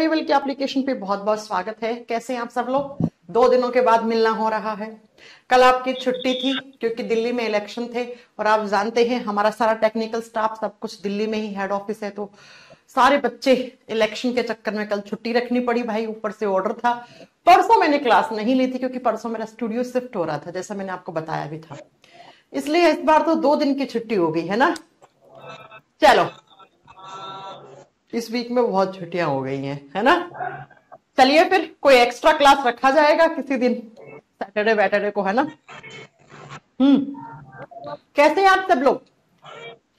Travel की application पे बहुत बहुत स्वागत है। कैसे हैं आप सब लोग? 2 दिनों के बाद मिलना हो रहा है। कल आपकी छुट्टी थी क्योंकि दिल्ली में इलेक्शन थे और आप जानते हैं हमारा सारा टेक्निकल स्टाफ सब कुछ दिल्ली में ही हेड ऑफिस है, तो सारे बच्चे इलेक्शन के चक्कर में कल छुट्टी रखनी पड़ी भाई। ऊपर से ऑर्डर था। परसों मैंने क्लास नहीं ली थी क्योंकि परसों मेरा स्टूडियो शिफ्ट हो रहा था, जैसा मैंने आपको बताया भी था। इसलिए इस बार तो 2 दिन की छुट्टी हो गई है ना। चलो, इस वीक में बहुत छुट्टियां हो गई हैं, है ना। चलिए फिर कोई एक्स्ट्रा क्लास रखा जाएगा किसी दिन, सैटरडे वैटरडे को, है ना। कैसे हैं आप सब लोग?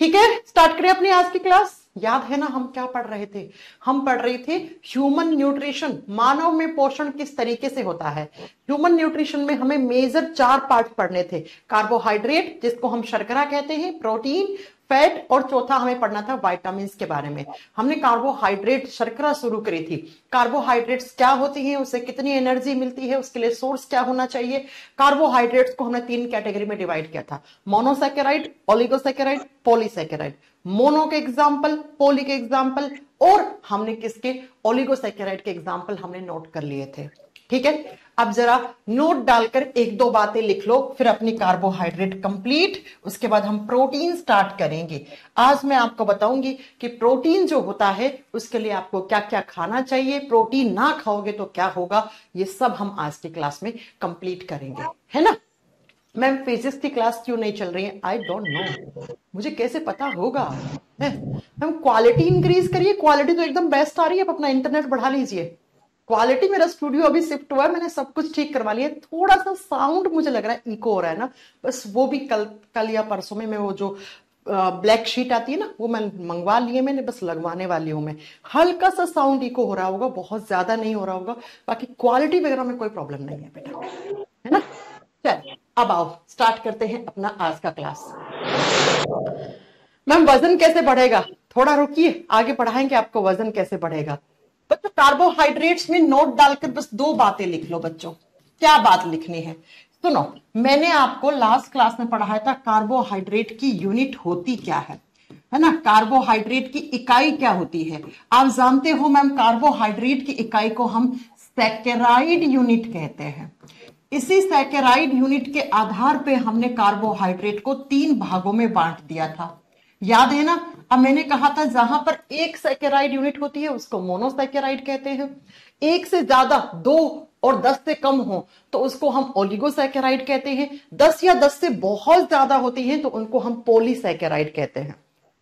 ठीक है, स्टार्ट करें अपनी आज की क्लास। याद है ना हम क्या पढ़ रहे थे? हम पढ़ रहे थे ह्यूमन न्यूट्रिशन, मानव में पोषण किस तरीके से होता है। ह्यूमन न्यूट्रिशन में हमें मेजर 4 पार्ट पढ़ने थे। कार्बोहाइड्रेट, जिसको हम शर्करा कहते हैं, प्रोटीन, फैट, और चौथा हमें पढ़ना था विटामिन्स के बारे में। हमने कार्बोहाइड्रेट शर्करा शुरू करी थी। कार्बोहाइड्रेट्स क्या होती हैं, उससे कितनी एनर्जी मिलती है, उसके लिए सोर्स क्या होना चाहिए। कार्बोहाइड्रेट्स को हमने 3 कैटेगरी में डिवाइड किया था, मोनोसैकेराइड, ओलिगोसैकेराइड, पॉलीसैकेराइड। मोनो के एग्जाम्पल, पॉली के एग्जाम्पल, और हमने किसके, ओलिगोसैकेराइड के एग्जाम्पल हमने नोट कर लिए थे। ठीक है, अब जरा नोट डालकर 1-2 बातें लिख लो, फिर अपनी कार्बोहाइड्रेट कंप्लीट। उसके बाद हम प्रोटीन स्टार्ट करेंगे। आज मैं आपको बताऊंगी कि प्रोटीन जो होता है उसके लिए आपको क्या क्या खाना चाहिए, प्रोटीन ना खाओगे तो क्या होगा, ये सब हम आज की क्लास में कंप्लीट करेंगे, है ना। मैम फिजिक्स की क्लास क्यों नहीं चल रही है? आई डोंट नो, मुझे कैसे पता होगा। मैम क्वालिटी इंक्रीज करिए, क्वालिटी तो एकदम बेस्ट आ रही है, आप अपना इंटरनेट बढ़ा लीजिए। क्वालिटी, मेरा स्टूडियो अभी शिफ्ट हुआ है, मैंने सब कुछ ठीक करवा लिया। थोड़ा सा साउंड मुझे लग रहा है इको हो रहा है ना, बस वो भी कल या परसों में मैं वो जो ब्लैक शीट आती है ना वो मैं मंगवा लिए, मैंने बस लगवाने वाली हूं मैं। हल्का सा साउंड इको हो रहा होगा, बहुत ज्यादा नहीं हो रहा होगा। बाकी क्वालिटी वगैरह में कोई प्रॉब्लम नहीं है बेटा, है ना। चल अब आओ स्टार्ट करते हैं अपना आज का क्लास। मैम वजन कैसे बढ़ेगा? थोड़ा रुकिए, आगे पढ़ाएंगे आपको वजन कैसे बढ़ेगा। बच्चों कार्बोहाइड्रेट्स में नोट डालकर बस 2 बातें लिख लो बच्चों। क्या बात लिखनी है सुनो, मैंने आपको लास्ट क्लास में पढ़ाया था कार्बोहाइड्रेट की यूनिट होती क्या है ना। कार्बोहाइड्रेट की इकाई क्या होती है आप जानते हो मैम। कार्बोहाइड्रेट की इकाई को हम सैकेराइड यूनिट कहते हैं। इसी सैकेराइड यूनिट के आधार पे हमने कार्बोहाइड्रेट को 3 भागों में बांट दिया था, याद है ना। अब मैंने कहा था जहां पर 1 सैकेराइड यूनिट होती है उसको मोनोसैकेराइड कहते हैं। 1 से ज्यादा, 2 और 10 से कम हो तो उसको हम ओलिगोसैकेराइड कहते हैं। 10 या 10 से बहुत ज्यादा होती है तो उनको हम पॉलीसैकेराइड कहते हैं।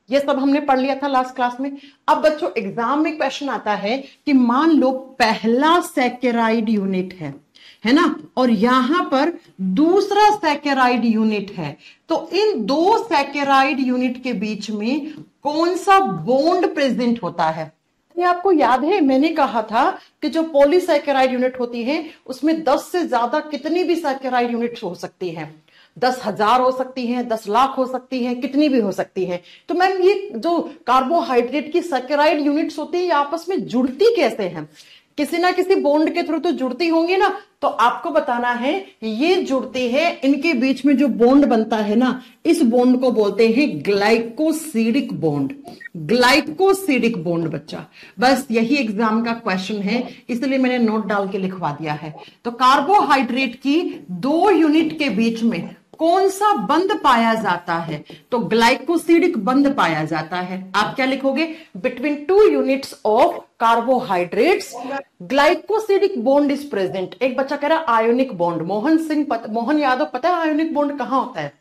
ये सब हमने पढ़ लिया था लास्ट क्लास में। अब बच्चों एग्जाम में क्वेश्चन आता है कि मान लो पहला सैकेराइड यूनिट है ना, और यहां पर दूसरा सैकेराइड यूनिट है, तो इन 2 सैकेराइड यूनिट के बीच में कौन सा बॉन्ड प्रेजेंट होता है। ये आपको याद है मैंने कहा था कि जो पॉलीसैकेराइड यूनिट होती है उसमें 10 से ज्यादा कितनी भी सैकेराइड यूनिट हो सकती हैं, 10,000 हो सकती हैं, 10 लाख हो सकती हैं, कितनी भी हो सकती हैं। तो मैम ये जो कार्बोहाइड्रेट की सैकेराइड यूनिट्स होती है ये आपस में जुड़ती कैसे हैं? किसी ना किसी बॉन्ड के थ्रू तो जुड़ती होंगी ना, तो आपको बताना है ये जुड़ती है। इनके बीच में जो बॉन्ड बनता है ना, इस बॉन्ड को बोलते हैं ग्लाइकोसिडिक बॉन्ड। ग्लाइकोसिडिक बॉन्ड बच्चा, बस यही एग्जाम का क्वेश्चन है, इसलिए मैंने नोट डाल के लिखवा दिया है। तो कार्बोहाइड्रेट की 2 यूनिट के बीच में कौन सा बंध पाया जाता है, तो ग्लाइकोसिडिक बंध पाया जाता है। आप क्या लिखोगे, between 2 units of carbohydrates glycosidic bond is present. एक बच्चा कह रहा है आयोनिक बॉन्ड। मोहन यादव पता है आयोनिक बॉन्ड कहां होता है?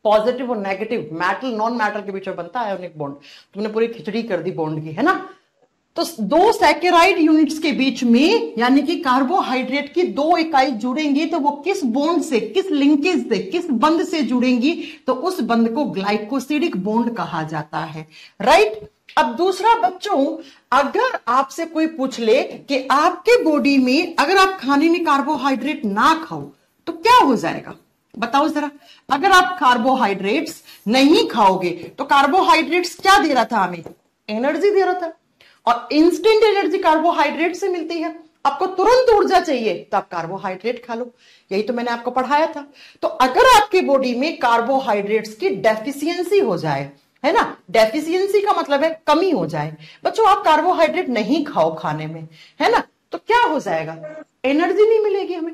पॉजिटिव और नेगेटिव मेटल नॉन मेटल के बीच में बनता है आयोनिक बॉन्ड। तुमने पूरी खिचड़ी कर दी बॉन्ड की, है ना। तो 2 सैकेराइड यूनिट्स के बीच में यानी कि कार्बोहाइड्रेट की 2 इकाई जुड़ेंगी तो वो किस बॉन्ड से, किस लिंकेज से, किस बंध से जुड़ेंगी, तो उस बंध को ग्लाइकोसिडिक बॉन्ड कहा जाता है, राइट। अब दूसरा बच्चों, अगर आपसे कोई पूछ ले कि आपके बॉडी में अगर आप खाने में कार्बोहाइड्रेट ना खाओ तो क्या हो जाएगा, बताओ जरा। अगर आप कार्बोहाइड्रेट्स नहीं खाओगे तो कार्बोहाइड्रेट्स क्या दे रहा था हमें? एनर्जी दे रहा था, और इंस्टेंट एनर्जी कार्बोहाइड्रेट से मिलती है। आपको तुरंत ऊर्जा चाहिए तो आप कार्बोहाइड्रेट खा लो, यही तो मैंने आपको पढ़ाया था। तो अगर आपकी बॉडी में कार्बोहाइड्रेट्स की डेफिशिएंसी हो जाए है ना। डेफिशिएंसी का मतलब है कमी हो जाए। बच्चों आप कार्बोहाइड्रेट नहीं खाओ खाने में, है ना, तो क्या हो जाएगा, एनर्जी नहीं मिलेगी हमें,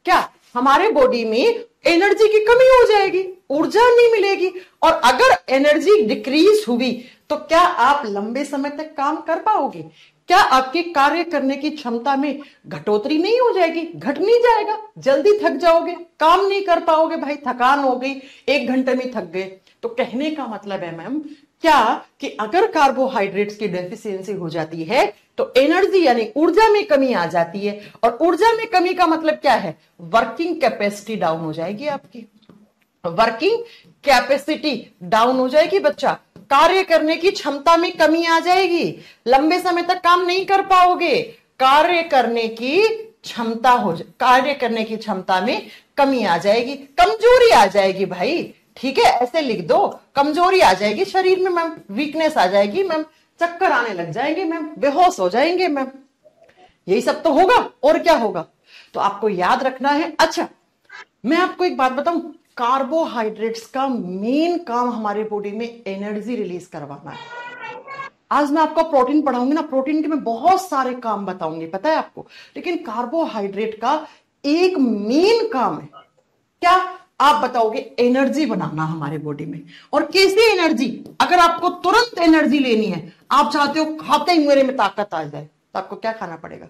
क्या हमारे बॉडी में एनर्जी की कमी हो जाएगी, ऊर्जा नहीं मिलेगी। और अगर एनर्जी डिक्रीज हुई तो क्या आप लंबे समय तक काम कर पाओगे, क्या आपकी कार्य करने की क्षमता में घटोतरी नहीं हो जाएगी, घट नहीं जाएगा, जल्दी थक जाओगे, काम नहीं कर पाओगे, भाई थकान हो गई, 1 घंटे में थक गए। तो कहने का मतलब है मैम क्या कि अगर कार्बोहाइड्रेट्स की डेफिशिएंसी हो जाती है तो एनर्जी यानी ऊर्जा में कमी आ जाती है, और ऊर्जा में कमी का मतलब क्या है, वर्किंग कैपेसिटी डाउन हो जाएगी आपकी, वर्किंग कैपेसिटी डाउन हो जाएगी बच्चा, कार्य करने की क्षमता में कमी आ जाएगी, लंबे समय तक काम नहीं कर पाओगे, कार्य करने की क्षमता में कमी आ जाएगी, कमजोरी आ जाएगी भाई, ठीक है, ऐसे लिख दो, कमजोरी आ जाएगी शरीर में मैम, वीकनेस आ जाएगी मैम, चक्कर आने लग जाएंगे मैम, बेहोश हो जाएंगे मैम, यही सब तो होगा, और क्या होगा। तो आपको याद रखना है। अच्छा मैं आपको एक बात बताऊं, कार्बोहाइड्रेट्स का मेन काम हमारे बॉडी में एनर्जी रिलीज करवाना है। आज मैं आपको प्रोटीन पढ़ाऊंगी ना, प्रोटीन के मैं बहुत सारे काम बताऊंगी, पता है आपको, लेकिन कार्बोहाइड्रेट का एक मेन काम है, क्या आप बताओगे, एनर्जी बनाना हमारे बॉडी में। और कैसी एनर्जी, अगर आपको तुरंत एनर्जी लेनी है, आप चाहते हो खाते ही मेरे में ताकत आ जाए, तो आपको क्या खाना पड़ेगा,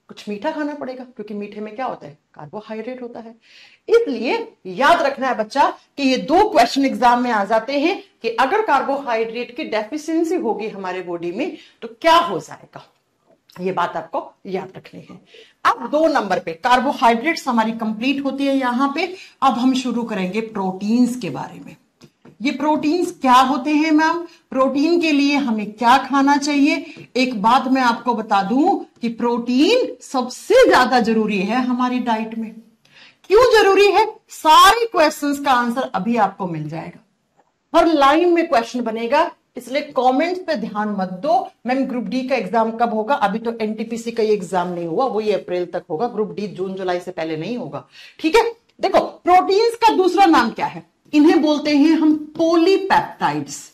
कुछ मीठा खाना पड़ेगा, क्योंकि मीठे में क्या होता है, कार्बोहाइड्रेट होता है। इसलिए याद रखना है बच्चा कि ये 2 क्वेश्चन एग्जाम में आ जाते हैं कि अगर कार्बोहाइड्रेट की डेफिशिएंसी होगी हमारे बॉडी में तो क्या हो जाएगा, ये बात आपको याद रखनी है। अब 2 नंबर पे कार्बोहाइड्रेट्स हमारी कंप्लीट होती है यहां पे। अब हम शुरू करेंगे प्रोटीन्स के बारे में। ये प्रोटीन्स क्या होते हैं मैम, प्रोटीन के लिए हमें क्या खाना चाहिए। एक बात मैं आपको बता दूं कि प्रोटीन सबसे ज्यादा जरूरी है हमारी डाइट में। क्यों जरूरी है, सारे क्वेश्चंस का आंसर अभी आपको मिल जाएगा, हर लाइन में क्वेश्चन बनेगा, इसलिए कमेंट्स पे ध्यान मत दो। मैम ग्रुप डी का एग्जाम कब होगा, अभी तो एनटीपीसी का ये एग्जाम नहीं हुआ, वो ये अप्रैल तक होगा, ग्रुप डी जून जुलाई से पहले नहीं होगा, ठीक है। देखो प्रोटीन्स का दूसरा नाम क्या है, इन्हें बोलते हैं हम पॉलीपेप्टाइड्स।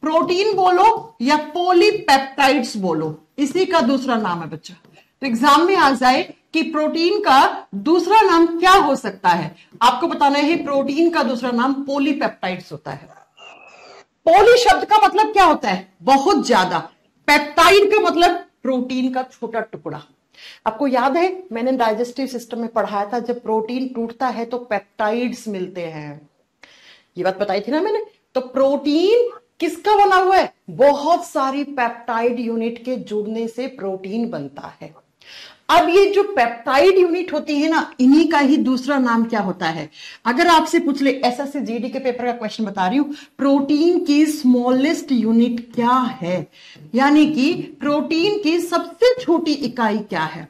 प्रोटीन बोलो या पॉलीपेप्टाइड्स बोलो, इसी का दूसरा नाम है बच्चा। तो एग्जाम में आ जाए कि प्रोटीन का दूसरा नाम क्या हो सकता है, आपको बताना है प्रोटीन का दूसरा नाम पॉलीपेप्टाइड्स होता है। पॉली शब्द का मतलब क्या होता है, बहुत ज्यादा, पेप्टाइड का मतलब प्रोटीन का छोटा टुकड़ा। आपको याद है मैंने डाइजेस्टिव सिस्टम में पढ़ाया था, जब प्रोटीन टूटता है तो पेप्टाइड्स मिलते हैं, ये बात बताई थी ना मैंने। तो प्रोटीन किसका बना हुआ है, बहुत सारी पेप्टाइड यूनिट के जुड़ने से प्रोटीन बनता है। अब ये जो पेप्टाइड यूनिट होती है ना, इन्हीं का ही दूसरा नाम क्या होता है। अगर आपसे पूछ ले, एसएससी जीडी के पेपर का क्वेश्चन बता रही हूं, प्रोटीन की स्मॉलेस्ट यूनिट क्या है, यानी कि प्रोटीन की सबसे छोटी इकाई क्या है,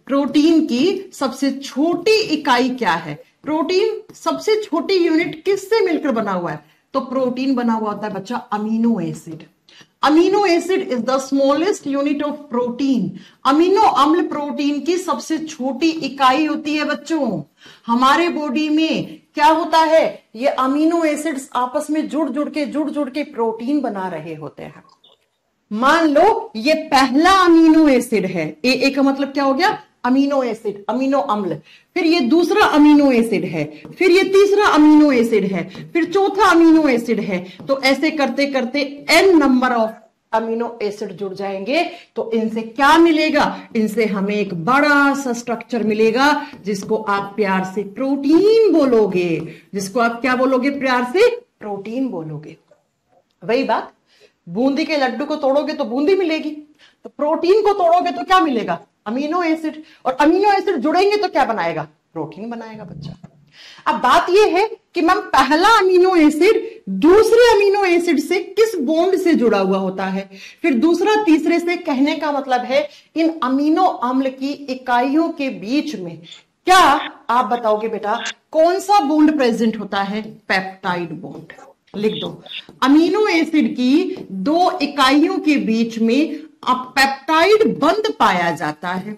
प्रोटीन की सबसे छोटी इकाई क्या है, प्रोटीन सबसे छोटी यूनिट किससे मिलकर बना हुआ है, तो प्रोटीन बना हुआ होता है बच्चा amino acid. Amino acid is the smallest unit of protein. Amino अम्ल प्रोटीन की सबसे छोटी इकाई होती है बच्चों। हमारे बॉडी में क्या होता है, ये अमीनो एसिड्स आपस में जुड़ जुड़ के प्रोटीन बना रहे होते हैं। मान लो ये पहला अमीनो एसिड है, ए का मतलब क्या हो गया, अमीनो एसिड, अमीनो अम्ल, फिर ये दूसरा अमीनो एसिड है, फिर ये तीसरा अमीनो एसिड है, फिर चौथा अमीनो एसिड है। तो ऐसे करते करते n number of amino acid जुड़ जाएंगे, तो इनसे क्या मिलेगा, इनसे हमें एक बड़ा सा स्ट्रक्चर मिलेगा जिसको आप प्यार से प्रोटीन बोलोगे, जिसको आप क्या बोलोगे, प्यार से प्रोटीन बोलोगे। वही बात, बूंदी के लड्डू को तोड़ोगे तो बूंदी मिलेगी, तो प्रोटीन को तोड़ोगे तो क्या मिलेगा, अमीनो एसिड, और अमीनो एसिड जुड़ेंगे तो क्या बनाएगा, प्रोटीन बनाएगा बच्चा। अब बात यह है कि मैम पहला अमीनो एसिड दूसरे अमीनो एसिड से किस बॉन्ड से जुड़ा हुआ होता है, फिर दूसरा तीसरे से, कहने का मतलब है इन अमीनो अम्ल की इकाइयों के बीच में क्या आप बताओगे बेटा कौन सा बॉन्ड प्रेजेंट होता है, पेप्टाइड बॉन्ड। लिख दो, अमीनो एसिड की 2 इकाइयों के बीच में अब पेप्टाइड बंध पाया जाता है।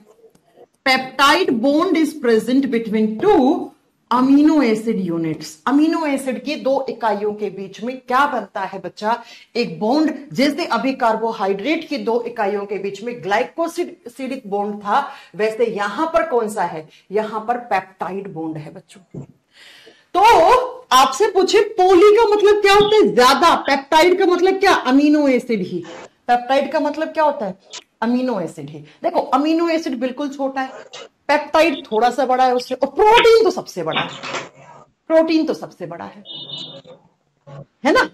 Peptide bond is present between 2 amino acid units. Amino acid की दो इकाइयों के बीच में क्या बनता है बच्चा? एक बॉन्ड। जैसे अभी कार्बोहाइड्रेट की दो इकाइयों के बीच में ग्लाइकोसिडिक बॉन्ड था, वैसे यहां पर कौन सा है? यहां पर पेप्टाइड बॉन्ड है बच्चों। तो आपसे पूछे पोली का मतलब क्या होता है? ज्यादा। पेप्टाइड का मतलब क्या? अमीनो एसिड ही। पेप्टाइड का मतलब क्या होता है? अमीनो एसिड ही। देखो अमीनो एसिड बिल्कुल छोटा है, पेप्टाइड थोड़ा सा बड़ा है उससे, और प्रोटीन तो सबसे बड़ा है। प्रोटीन तो सबसे बड़ा है ना?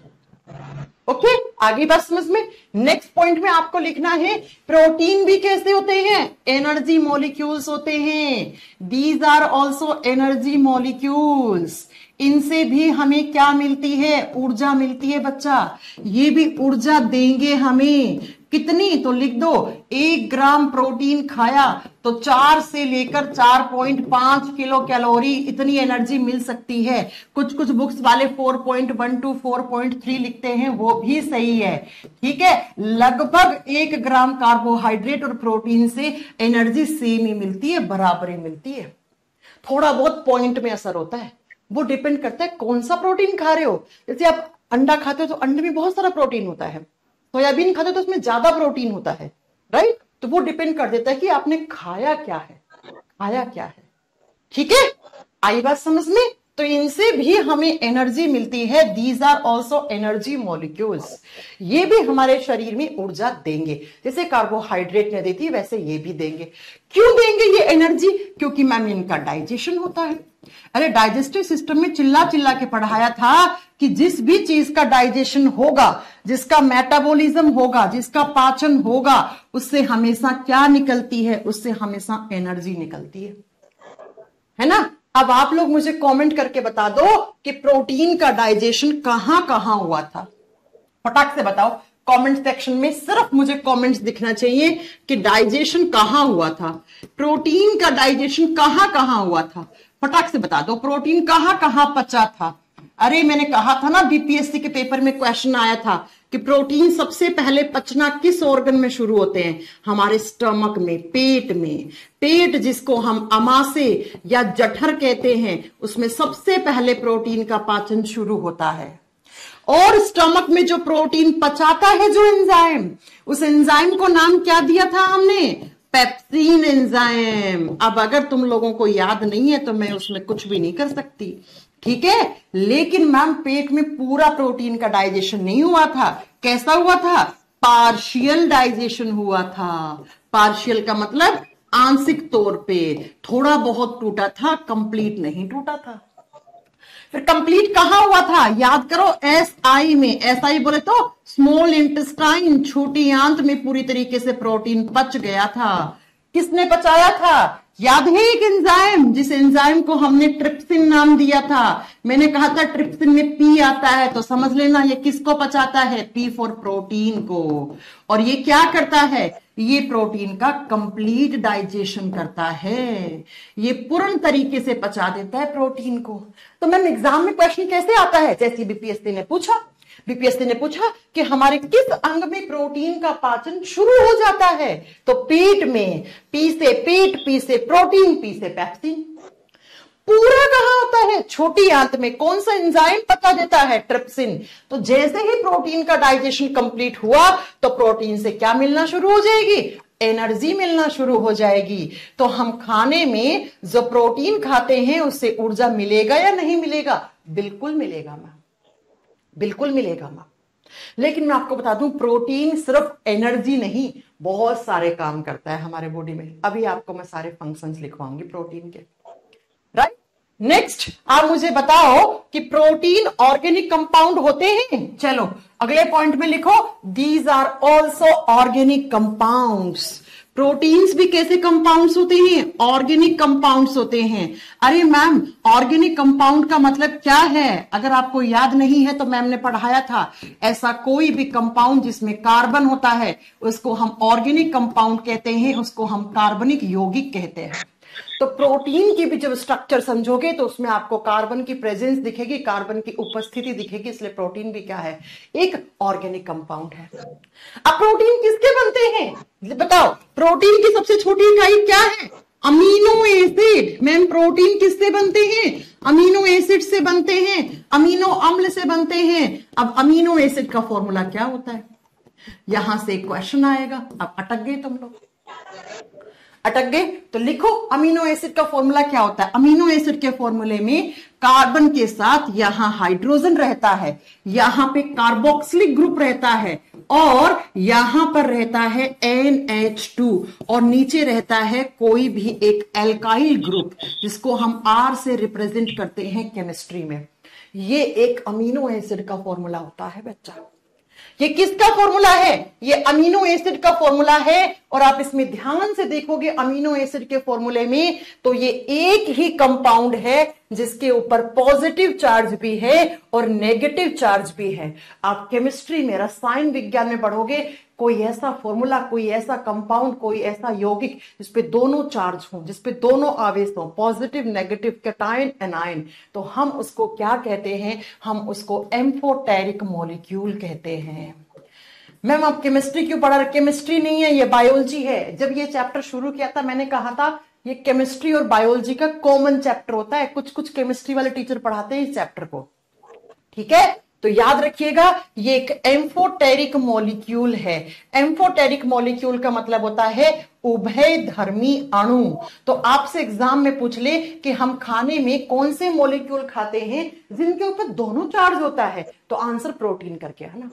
ओके, आगे बात समझ में। नेक्स्ट पॉइंट में आपको लिखना है प्रोटीन भी कैसे होते हैं? एनर्जी मॉलिक्यूल्स होते हैं। These are also energy molecules. इनसे भी हमें क्या मिलती है? ऊर्जा मिलती है बच्चा। ये भी ऊर्जा देंगे हमें। कितनी? तो लिख दो, 1 ग्राम प्रोटीन खाया तो 4 से लेकर 4.5 किलो कैलोरी, इतनी एनर्जी मिल सकती है। कुछ कुछ बुक्स वाले 4.1 to 4.3 लिखते हैं, वो भी सही है। ठीक है, लगभग 1 ग्राम कार्बोहाइड्रेट और प्रोटीन से एनर्जी सेम ही मिलती है, बराबर ही मिलती है। थोड़ा बहुत पॉइंट में असर होता है, वो डिपेंड करता है कौन सा प्रोटीन खा रहे हो। जैसे आप अंडा खाते हो तो अंडे में बहुत सारा प्रोटीन होता है, सोयाबीन खाते हो तो उसमें ज्यादा प्रोटीन होता है, राइट? तो वो डिपेंड कर देता है कि आपने खाया क्या है, खाया क्या है। ठीक है, आई बात समझ में? तो इनसे भी हमें एनर्जी मिलती है। These are also energy molecules. ये भी हमारे शरीर में ऊर्जा देंगे, जैसे कार्बोहाइड्रेट ने दी थी वैसे ये भी देंगे। क्यों देंगे ये एनर्जी? क्योंकि मैम इनका डाइजेशन होता है। अरे डाइजेस्टिव सिस्टम में चिल्ला चिल्ला के पढ़ाया था कि जिस भी चीज का डाइजेशन होगा, जिसका मेटाबॉलिज्म होगा, जिसका पाचन होगा, उससे हमेशा क्या निकलती है? उससे हमेशा एनर्जी निकलती है ना? अब आप लोग मुझे कमेंट करके बता दो कि प्रोटीन का डाइजेशन कहां कहां हुआ था। फटाक से बताओ कमेंट सेक्शन में, सिर्फ मुझे कमेंट्स दिखना चाहिए कि डाइजेशन कहां हुआ था, प्रोटीन का डाइजेशन कहां कहां हुआ था। फटाक से बता दो प्रोटीन कहां कहां पचा था। अरे मैंने कहा था ना, बीपीएससी के पेपर में क्वेश्चन आया था कि प्रोटीन सबसे पहले पचना किस ऑर्गन में शुरू होते हैं? हमारे स्टमक में, पेट में। पेट जिसको हम अमाशय या जठर कहते हैं, उसमें सबसे पहले प्रोटीन का पाचन शुरू होता है। और स्टमक में जो प्रोटीन पचाता है, जो एंजाइम, उस एंजाइम को नाम क्या दिया था हमने? Pepsin enzyme. अब अगर तुम लोगों को याद नहीं है तो मैं उसमें कुछ भी नहीं कर सकती, ठीक है? लेकिन मैम पेट में पूरा प्रोटीन का डाइजेशन नहीं हुआ था। कैसा हुआ था? पार्शियल डाइजेशन हुआ था। पार्शियल का मतलब आंशिक तौर पे, थोड़ा बहुत टूटा था, कंप्लीट नहीं टूटा था। फिर कंप्लीट कहां हुआ था? याद करो, एसआई में। एसआई बोले तो स्मॉल इंटेस्टाइन, छोटी आंत में पूरी तरीके से प्रोटीन पच गया था। किसने पचाया था? याद है एक एंजाइम, जिस एंजाइम को हमने ट्रिप्सिन नाम दिया था। मैंने कहा था ट्रिप्सिन में पी आता है, तो समझ लेना ये किसको पचाता है? पी फॉर प्रोटीन को। और ये क्या करता है? ये प्रोटीन का कंप्लीट डाइजेशन करता है, ये पूर्ण तरीके से पचा देता है प्रोटीन को। तो मैम एग्जाम में क्वेश्चन कैसे आता है? जैसे बीपीएससी ने पूछा, बीपीएससी ने पूछा कि हमारे किस अंग में प्रोटीन का पाचन शुरू हो जाता है? तो पेट में। पी से पेट, पी से प्रोटीन, पी से पेप्सिन। पूरा कहां होता है? छोटी आंत में। कौन सा एंजाइम पचा देता है? ट्रिप्सिन। तो जैसे ही प्रोटीन का डाइजेशन कंप्लीट हुआ तो प्रोटीन से क्या मिलना शुरू हो जाएगी? एनर्जी मिलना शुरू हो जाएगी। तो हम खाने में जो प्रोटीन खाते हैं उससे ऊर्जा मिलेगा या नहीं मिलेगा? बिल्कुल मिलेगा मैम, बिल्कुल मिलेगा मैम। लेकिन मैं आपको बता दूं, प्रोटीन सिर्फ एनर्जी नहीं, बहुत सारे काम करता है हमारे बॉडी में। अभी आपको मैं सारे फंक्शंस लिखवाऊंगी प्रोटीन के, राइट? नेक्स्ट आप मुझे बताओ कि प्रोटीन ऑर्गेनिक कंपाउंड होते हैं। चलो अगले पॉइंट में लिखो, these are also organic compounds. Proteins भी कैसे कंपाउंड्स होते हैं? ऑर्गेनिक कंपाउंड्स होते हैं। अरे मैम ऑर्गेनिक कंपाउंड का मतलब क्या है? अगर आपको याद नहीं है तो मैम ने पढ़ाया था, ऐसा कोई भी कंपाउंड जिसमें कार्बन होता है उसको हम ऑर्गेनिक कंपाउंड कहते हैं, उसको हम कार्बनिक यौगिक कहते हैं। तो प्रोटीन की भी जब स्ट्रक्चर समझोगे तो उसमें आपको कार्बन की प्रेजेंस दिखेगी, कार्बन की उपस्थिति दिखेगी, इसलिए प्रोटीन भी क्या है? एक ऑर्गेनिक कंपाउंड है। अब प्रोटीन किसके बनते हैं बताओ? प्रोटीन की सबसे छोटी इकाई क्या है? Amino acid. मैम प्रोटीन किससे बनते हैं? अमीनो एसिड से बनते हैं, अमीनो अम्ल से बनते हैं। अब अमीनो एसिड का फॉर्मूला क्या होता है? यहां से एक क्वेश्चन आएगा। अब अटक गए तुम लोग, अटक गए तो लिखो अमीनो एसिड का फॉर्मूला क्या होता है। अमीनो एसिड के फॉर्मूले में कार्बन के साथ यहां हाइड्रोजन रहता है, यहां पे कार्बोक्सिलिक ग्रुप रहता है, और यहां पर रहता है NH2, और नीचे रहता है कोई भी एक एल्काइल ग्रुप जिसको हम R से रिप्रेजेंट करते हैं केमिस्ट्री में। ये एक अमीनो एसिड का फॉर्मूला होता है बच्चा। ये किसका फॉर्मूला है? ये अमीनो एसिड का फॉर्मूला है। और आप इसमें ध्यान से देखोगे अमीनो एसिड के फॉर्मूले में, तो ये एक ही कंपाउंड है जिसके ऊपर पॉजिटिव चार्ज भी है और नेगेटिव चार्ज भी है। आप केमिस्ट्री में, रसायन विज्ञान में पढ़ोगे, कोई ऐसा फॉर्मूला, कोई ऐसा कंपाउंड, कोई ऐसा यौगिक जिसपे दोनों चार्ज हो, जिसपे दोनों आवेश हो, पॉजिटिव नेगेटिव, कैटायन एनायन, तो हम उसको क्या कहते हैं? हम उसको एम्फोटेरिक मॉलिक्यूल कहते हैं। मैम आप केमिस्ट्री क्यों पढ़ा रहे? केमिस्ट्री नहीं है, ये बायोलॉजी है। जब ये चैप्टर शुरू किया था मैंने कहा था ये केमिस्ट्री और बायोलॉजी का कॉमन चैप्टर होता है। कुछ कुछ केमिस्ट्री वाले टीचर पढ़ाते हैं इस चैप्टर को, ठीक है? तो याद रखिएगा ये एक एम्फोटेरिक मॉलिक्यूल है। एम्फोटेरिक मॉलिक्यूल का मतलब होता है उभयधर्मी अणु। तो आपसे एग्जाम में पूछ ले कि हम खाने में कौन से मॉलिक्यूल खाते हैं जिनके ऊपर दोनों चार्ज होता है, तो आंसर प्रोटीन करके आना,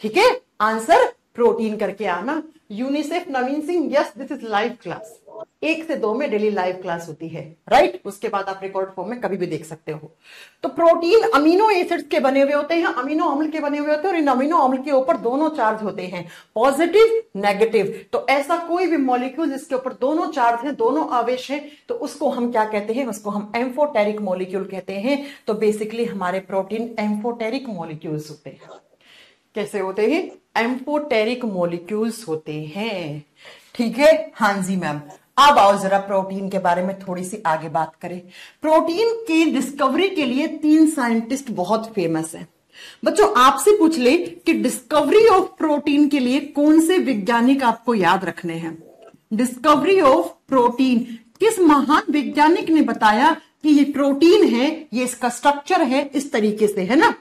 ठीक है? आंसर प्रोटीन करके आना। UNICEF Naveen Singh, yes this is live class. 1 से 2 में डेली लाइव क्लास होती है, राइट? उसके बाद आप रिकॉर्ड फॉर्म में कभी भी देख सकते हो। तो प्रोटीन अमीनो एसिड्स के बने हुए होते हैं, अमीनो अम्ल के बने हुए होते हैं, और इन अमीनो अम्ल के ऊपर दोनों चार्ज होते हैं, पॉजिटिव नेगेटिव। तो ऐसा कोई भी मॉलिक्यूल जिसके ऊपर दोनों चार्ज है, दोनों आवेश है, तो उसको हम क्या कहते हैं? उसको हम एम्फोटेरिक मॉलिक्यूल कहते हैं। तो बेसिकली हमारे प्रोटीन एम्फोटेरिक मॉलिक्यूल्स होते हैं। कैसे होते हैं? एम्फोटेरिक मॉलिक्यूल्स होते हैं, ठीक है? हाँ जी मैम। अब आओ जरा प्रोटीन के बारे में थोड़ी सी आगे बात करें। प्रोटीन की डिस्कवरी के लिए 3 साइंटिस्ट बहुत फेमस हैं। बच्चों आपसे पूछ ले कि डिस्कवरी ऑफ प्रोटीन के लिए कौन से वैज्ञानिक आपको याद रखने हैं? डिस्कवरी ऑफ प्रोटीन, किस महान वैज्ञानिक ने बताया कि ये प्रोटीन है, ये इसका स्ट्रक्चर है इस तरीके से, है ना?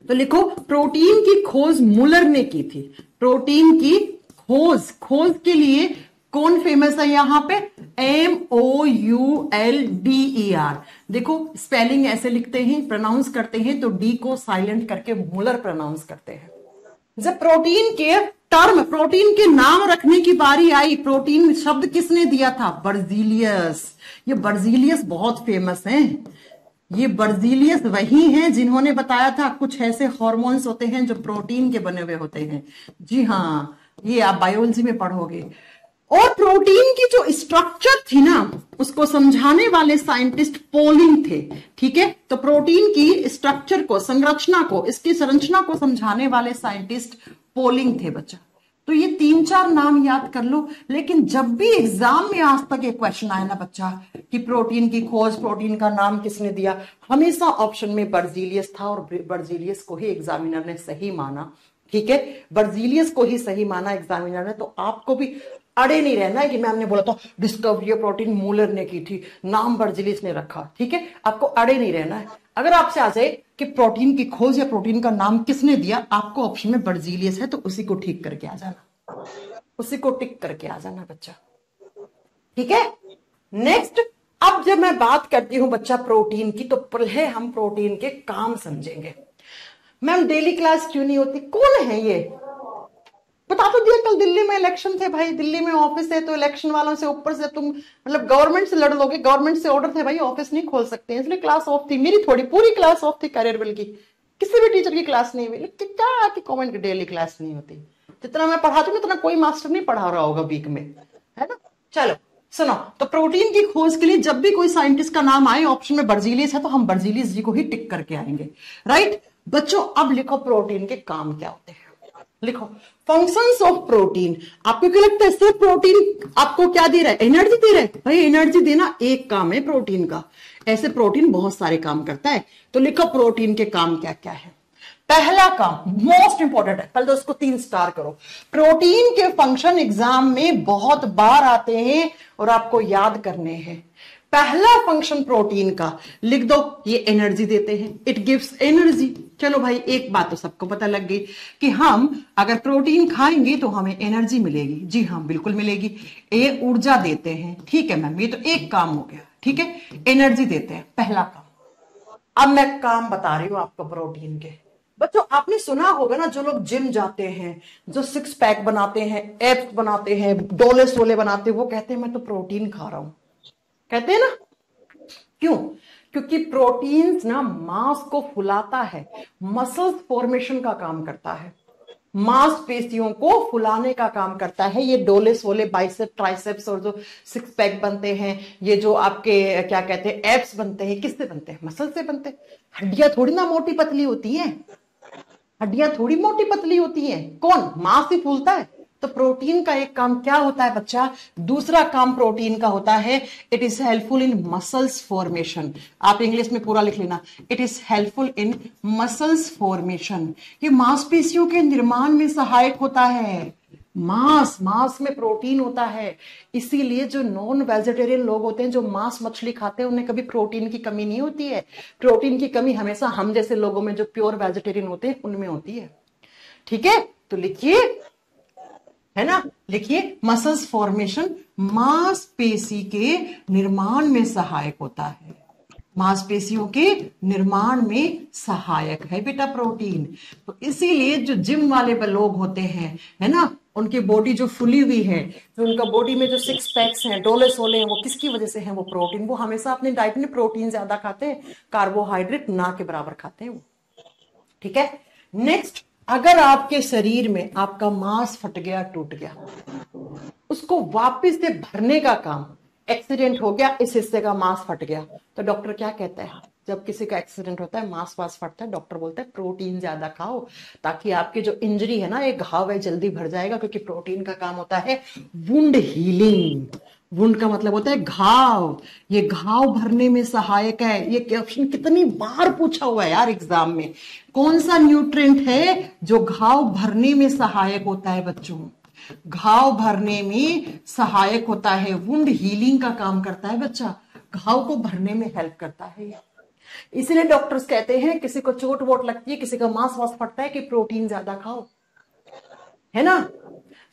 तो लिखो प्रोटीन की खोज मुलर ने की थी। प्रोटीन की खोज के लिए कौन फेमस है यहां पे? MOULDER। देखो स्पेलिंग ऐसे लिखते हैं, प्रोनाउंस करते हैं तो डी को साइलेंट करके मुलर प्रोनाउंस करते हैं। जब प्रोटीन के टर्म, प्रोटीन के नाम रखने की बारी आई, प्रोटीन शब्द किसने दिया था? बर्जीलियस। ये बर्जीलियस बहुत फेमस हैं। ये बर्जीलियस वही हैं जिन्होंने बताया था कुछ ऐसे हार्मोन्स होते हैं जो प्रोटीन के बने हुए होते हैं। जी हाँ, ये आप बायोलॉजी में पढ़ोगे। और प्रोटीन की जो स्ट्रक्चर थी ना, उसको समझाने वाले साइंटिस्ट पोलिंग थे, ठीक है? तो प्रोटीन की स्ट्रक्चर को, संरचना को, इसकी संरचना को समझाने वाले साइंटिस्ट पोलिंग थे बच्चा। तो ये 3-4 नाम याद कर लो। लेकिन जब भी एग्जाम में आज तक एक क्वेश्चन आया ना बच्चा कि प्रोटीन की खोज, प्रोटीन का नाम किसने दिया, हमेशा ऑप्शन में बर्जीलियस था, और बर्जीलियस को ही एग्जामिनर ने सही माना, ठीक है? बर्जीलियस को ही सही माना एग्जामिनर ने। तो आपको भी अड़े नहीं रहना है कि मैम ने बोला था डिस्कवरी ऑफ प्रोटीन मूलर ने की थी, नाम बर्जीलियस ने रखा, ठीक है? आपको अड़े नहीं रहना है। अगर आपसे आ जाए कि प्रोटीन की खोज या प्रोटीन का नाम किसने दिया, आपको ऑप्शन में बर्जीलियस है तो उसी को ठीक करके आ जाना, उसी को टिक करके आ जाना बच्चा, ठीक है? नेक्स्ट, अब जब मैं बात करती हूं बच्चा प्रोटीन की, तो पहले हम प्रोटीन के काम समझेंगे। मैम डेली क्लास क्यों नहीं होती? कौन है ये? बता तो दिया, कल दिल्ली में इलेक्शन थे भाई, दिल्ली में ऑफिस है तो इलेक्शन वालों से ऊपर से तुम मतलब गवर्नमेंट से लड़ लोगे। गवर्नमेंट से ऑर्डर थे भाई ऑफिस नहीं खोल सकते, इसलिए क्लास ऑफ थी। मेरी थोड़ी पूरी क्लास ऑफ थी करियर बिल की, किसी भी टीचर की क्लास नहीं हुई। क्या आपकी कॉमेंट की डेली क्लास नहीं होती? जितना मैं पढ़ाती हूँ उतना कोई मास्टर नहीं पढ़ा रहा होगा वीक में, है ना? चलो सुनो, तो प्रोटीन की खोज के लिए जब भी कोई साइंटिस्ट का नाम आए, ऑप्शन में बर्जीलियस है तो हम बर्जीलियस जी को ही टिक करके आएंगे, राइट? बच्चों अब लिखो प्रोटीन के काम क्या होते हैं। लिखो फंक्शंस ऑफ प्रोटीन। आपको क्या लगता है सिर्फ प्रोटीन आपको क्या दे रहा है? एनर्जी दे रहा है? भाई एनर्जी देना एक काम है प्रोटीन का, ऐसे प्रोटीन बहुत सारे काम करता है। तो लिखो प्रोटीन के काम क्या क्या है। पहला काम मोस्ट इंपॉर्टेंट है, पहले तो उसको 3 स्टार करो। प्रोटीन के फंक्शन एग्जाम में बहुत बार आते हैं और आपको याद करने हैं। पहला फंक्शन प्रोटीन का लिख दो, ये एनर्जी देते हैं, इट गिव्स एनर्जी। चलो भाई, एक बात तो सबको पता लग गई कि हम अगर प्रोटीन खाएंगे तो हमें एनर्जी मिलेगी। जी हाँ, बिल्कुल मिलेगी, ये ऊर्जा देते हैं। ठीक है मैम, ये तो एक काम हो गया। ठीक है, एनर्जी देते हैं, पहला काम। अब मैं काम बता रही हूं आपको प्रोटीन के। बच्चों, आपने सुना होगा ना, जो लोग जिम जाते हैं, जो 6 पैक बनाते हैं, एब्स बनाते हैं, डोले सोले बनाते हैं, वो कहते हैं मैं तो प्रोटीन खा रहा हूं, कहते हैं ना। क्यों? क्योंकि प्रोटीन ना मांस को फुलाता है, मसल्स फॉर्मेशन का काम करता है, मांसपेशियों को फुलाने का काम करता है। ये डोले सोले, बाइसेप, ट्राइसेप्स और जो 6 पैक बनते हैं, ये जो आपके क्या कहते हैं एब्स बनते हैं, किससे बनते हैं? मसल से बनते हैं। हड्डियां थोड़ी ना मोटी पतली होती हैं, हड्डियां थोड़ी मोटी पतली होती हैं, कौन? मांस ही फूलता है। तो प्रोटीन का एक काम क्या होता है बच्चा? दूसरा काम प्रोटीन का होता है, it is helpful in muscles formation. आप इंग्लिश में पूरा लिख लेना, it is helpful in muscles formation. ये मांसपेशियों के निर्माण में सहायक होता है। मांस में प्रोटीन होता है। इसीलिए जो नॉन वेजिटेरियन लोग होते हैं, जो मांस मछली खाते हैं, उन्हें कभी प्रोटीन की कमी नहीं होती है। प्रोटीन की कमी हमेशा हम जैसे लोगों में, जो प्योर वेजिटेरियन होते हैं, उनमें होती है। ठीक है, तो लिखिए, है ना, लिखिए, मसल्स फॉर्मेशन मांसपेशी के निर्माण में सहायक होता है। मांसपेशियों के निर्माण में सहायक है बेटा प्रोटीन। तो इसीलिए जो जिम वाले लोग होते हैं, है ना, उनकी बॉडी जो फुली हुई है, जो उनका बॉडी में जो 6 पैक्स हैं, डोले सोले हैं, वो किसकी वजह से हैं? वो प्रोटीन। वो हमेशा अपनी डाइट में प्रोटीन ज्यादा खाते हैं, कार्बोहाइड्रेट ना के बराबर खाते हैं वो। ठीक है, नेक्स्ट, अगर आपके शरीर में आपका मांस फट गया, टूट गया, उसको वापस से भरने का काम, एक्सीडेंट हो गया, इस हिस्से का मांस फट गया, तो डॉक्टर क्या कहता है? जब किसी का एक्सीडेंट होता है, मांस वास फटता है, डॉक्टर बोलता है प्रोटीन ज्यादा खाओ, ताकि आपकी जो इंजरी है ना, एक घाव है, जल्दी भर जाएगा। क्योंकि प्रोटीन का काम होता है वुंड हीलिंग। वुंड का मतलब होता है घाव, ये घाव भरने में सहायक है। ये क्वेश्चन कितनी बार पूछा हुआ है यार एग्जाम में। कौन सा न्यूट्रिएंट है जो घाव भरने में सहायक होता है बच्चों? घाव भरने में सहायक होता है, वुंड हीलिंग का काम करता है बच्चा, घाव को भरने में हेल्प करता है। इसलिए डॉक्टर्स कहते हैं, किसी को चोट वोट लगती है, किसी का मांस वास फटता है, कि प्रोटीन ज्यादा खाओ, है ना।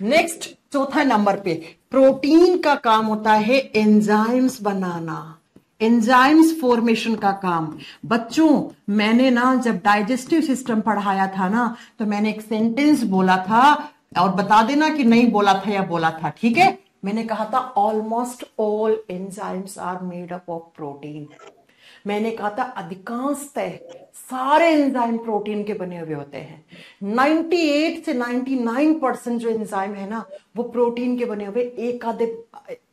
नेक्स्ट, चौथा नंबर पे, प्रोटीन का काम होता है एंजाइम्स बनाना, एंजाइम्स फॉर्मेशन का काम। बच्चों, मैंने ना जब डाइजेस्टिव सिस्टम पढ़ाया था ना, तो मैंने एक सेंटेंस बोला था, और बता देना कि नहीं बोला था या बोला था। ठीक है, मैंने कहा था almost all enzymes are made up of protein. मैंने कहा था अधिकांशतः सारे एंजाइम प्रोटीन के बने हुए होते हैं। 98 से 99% जो एंजाइम है ना, वो प्रोटीन के बने हुए। एक आधे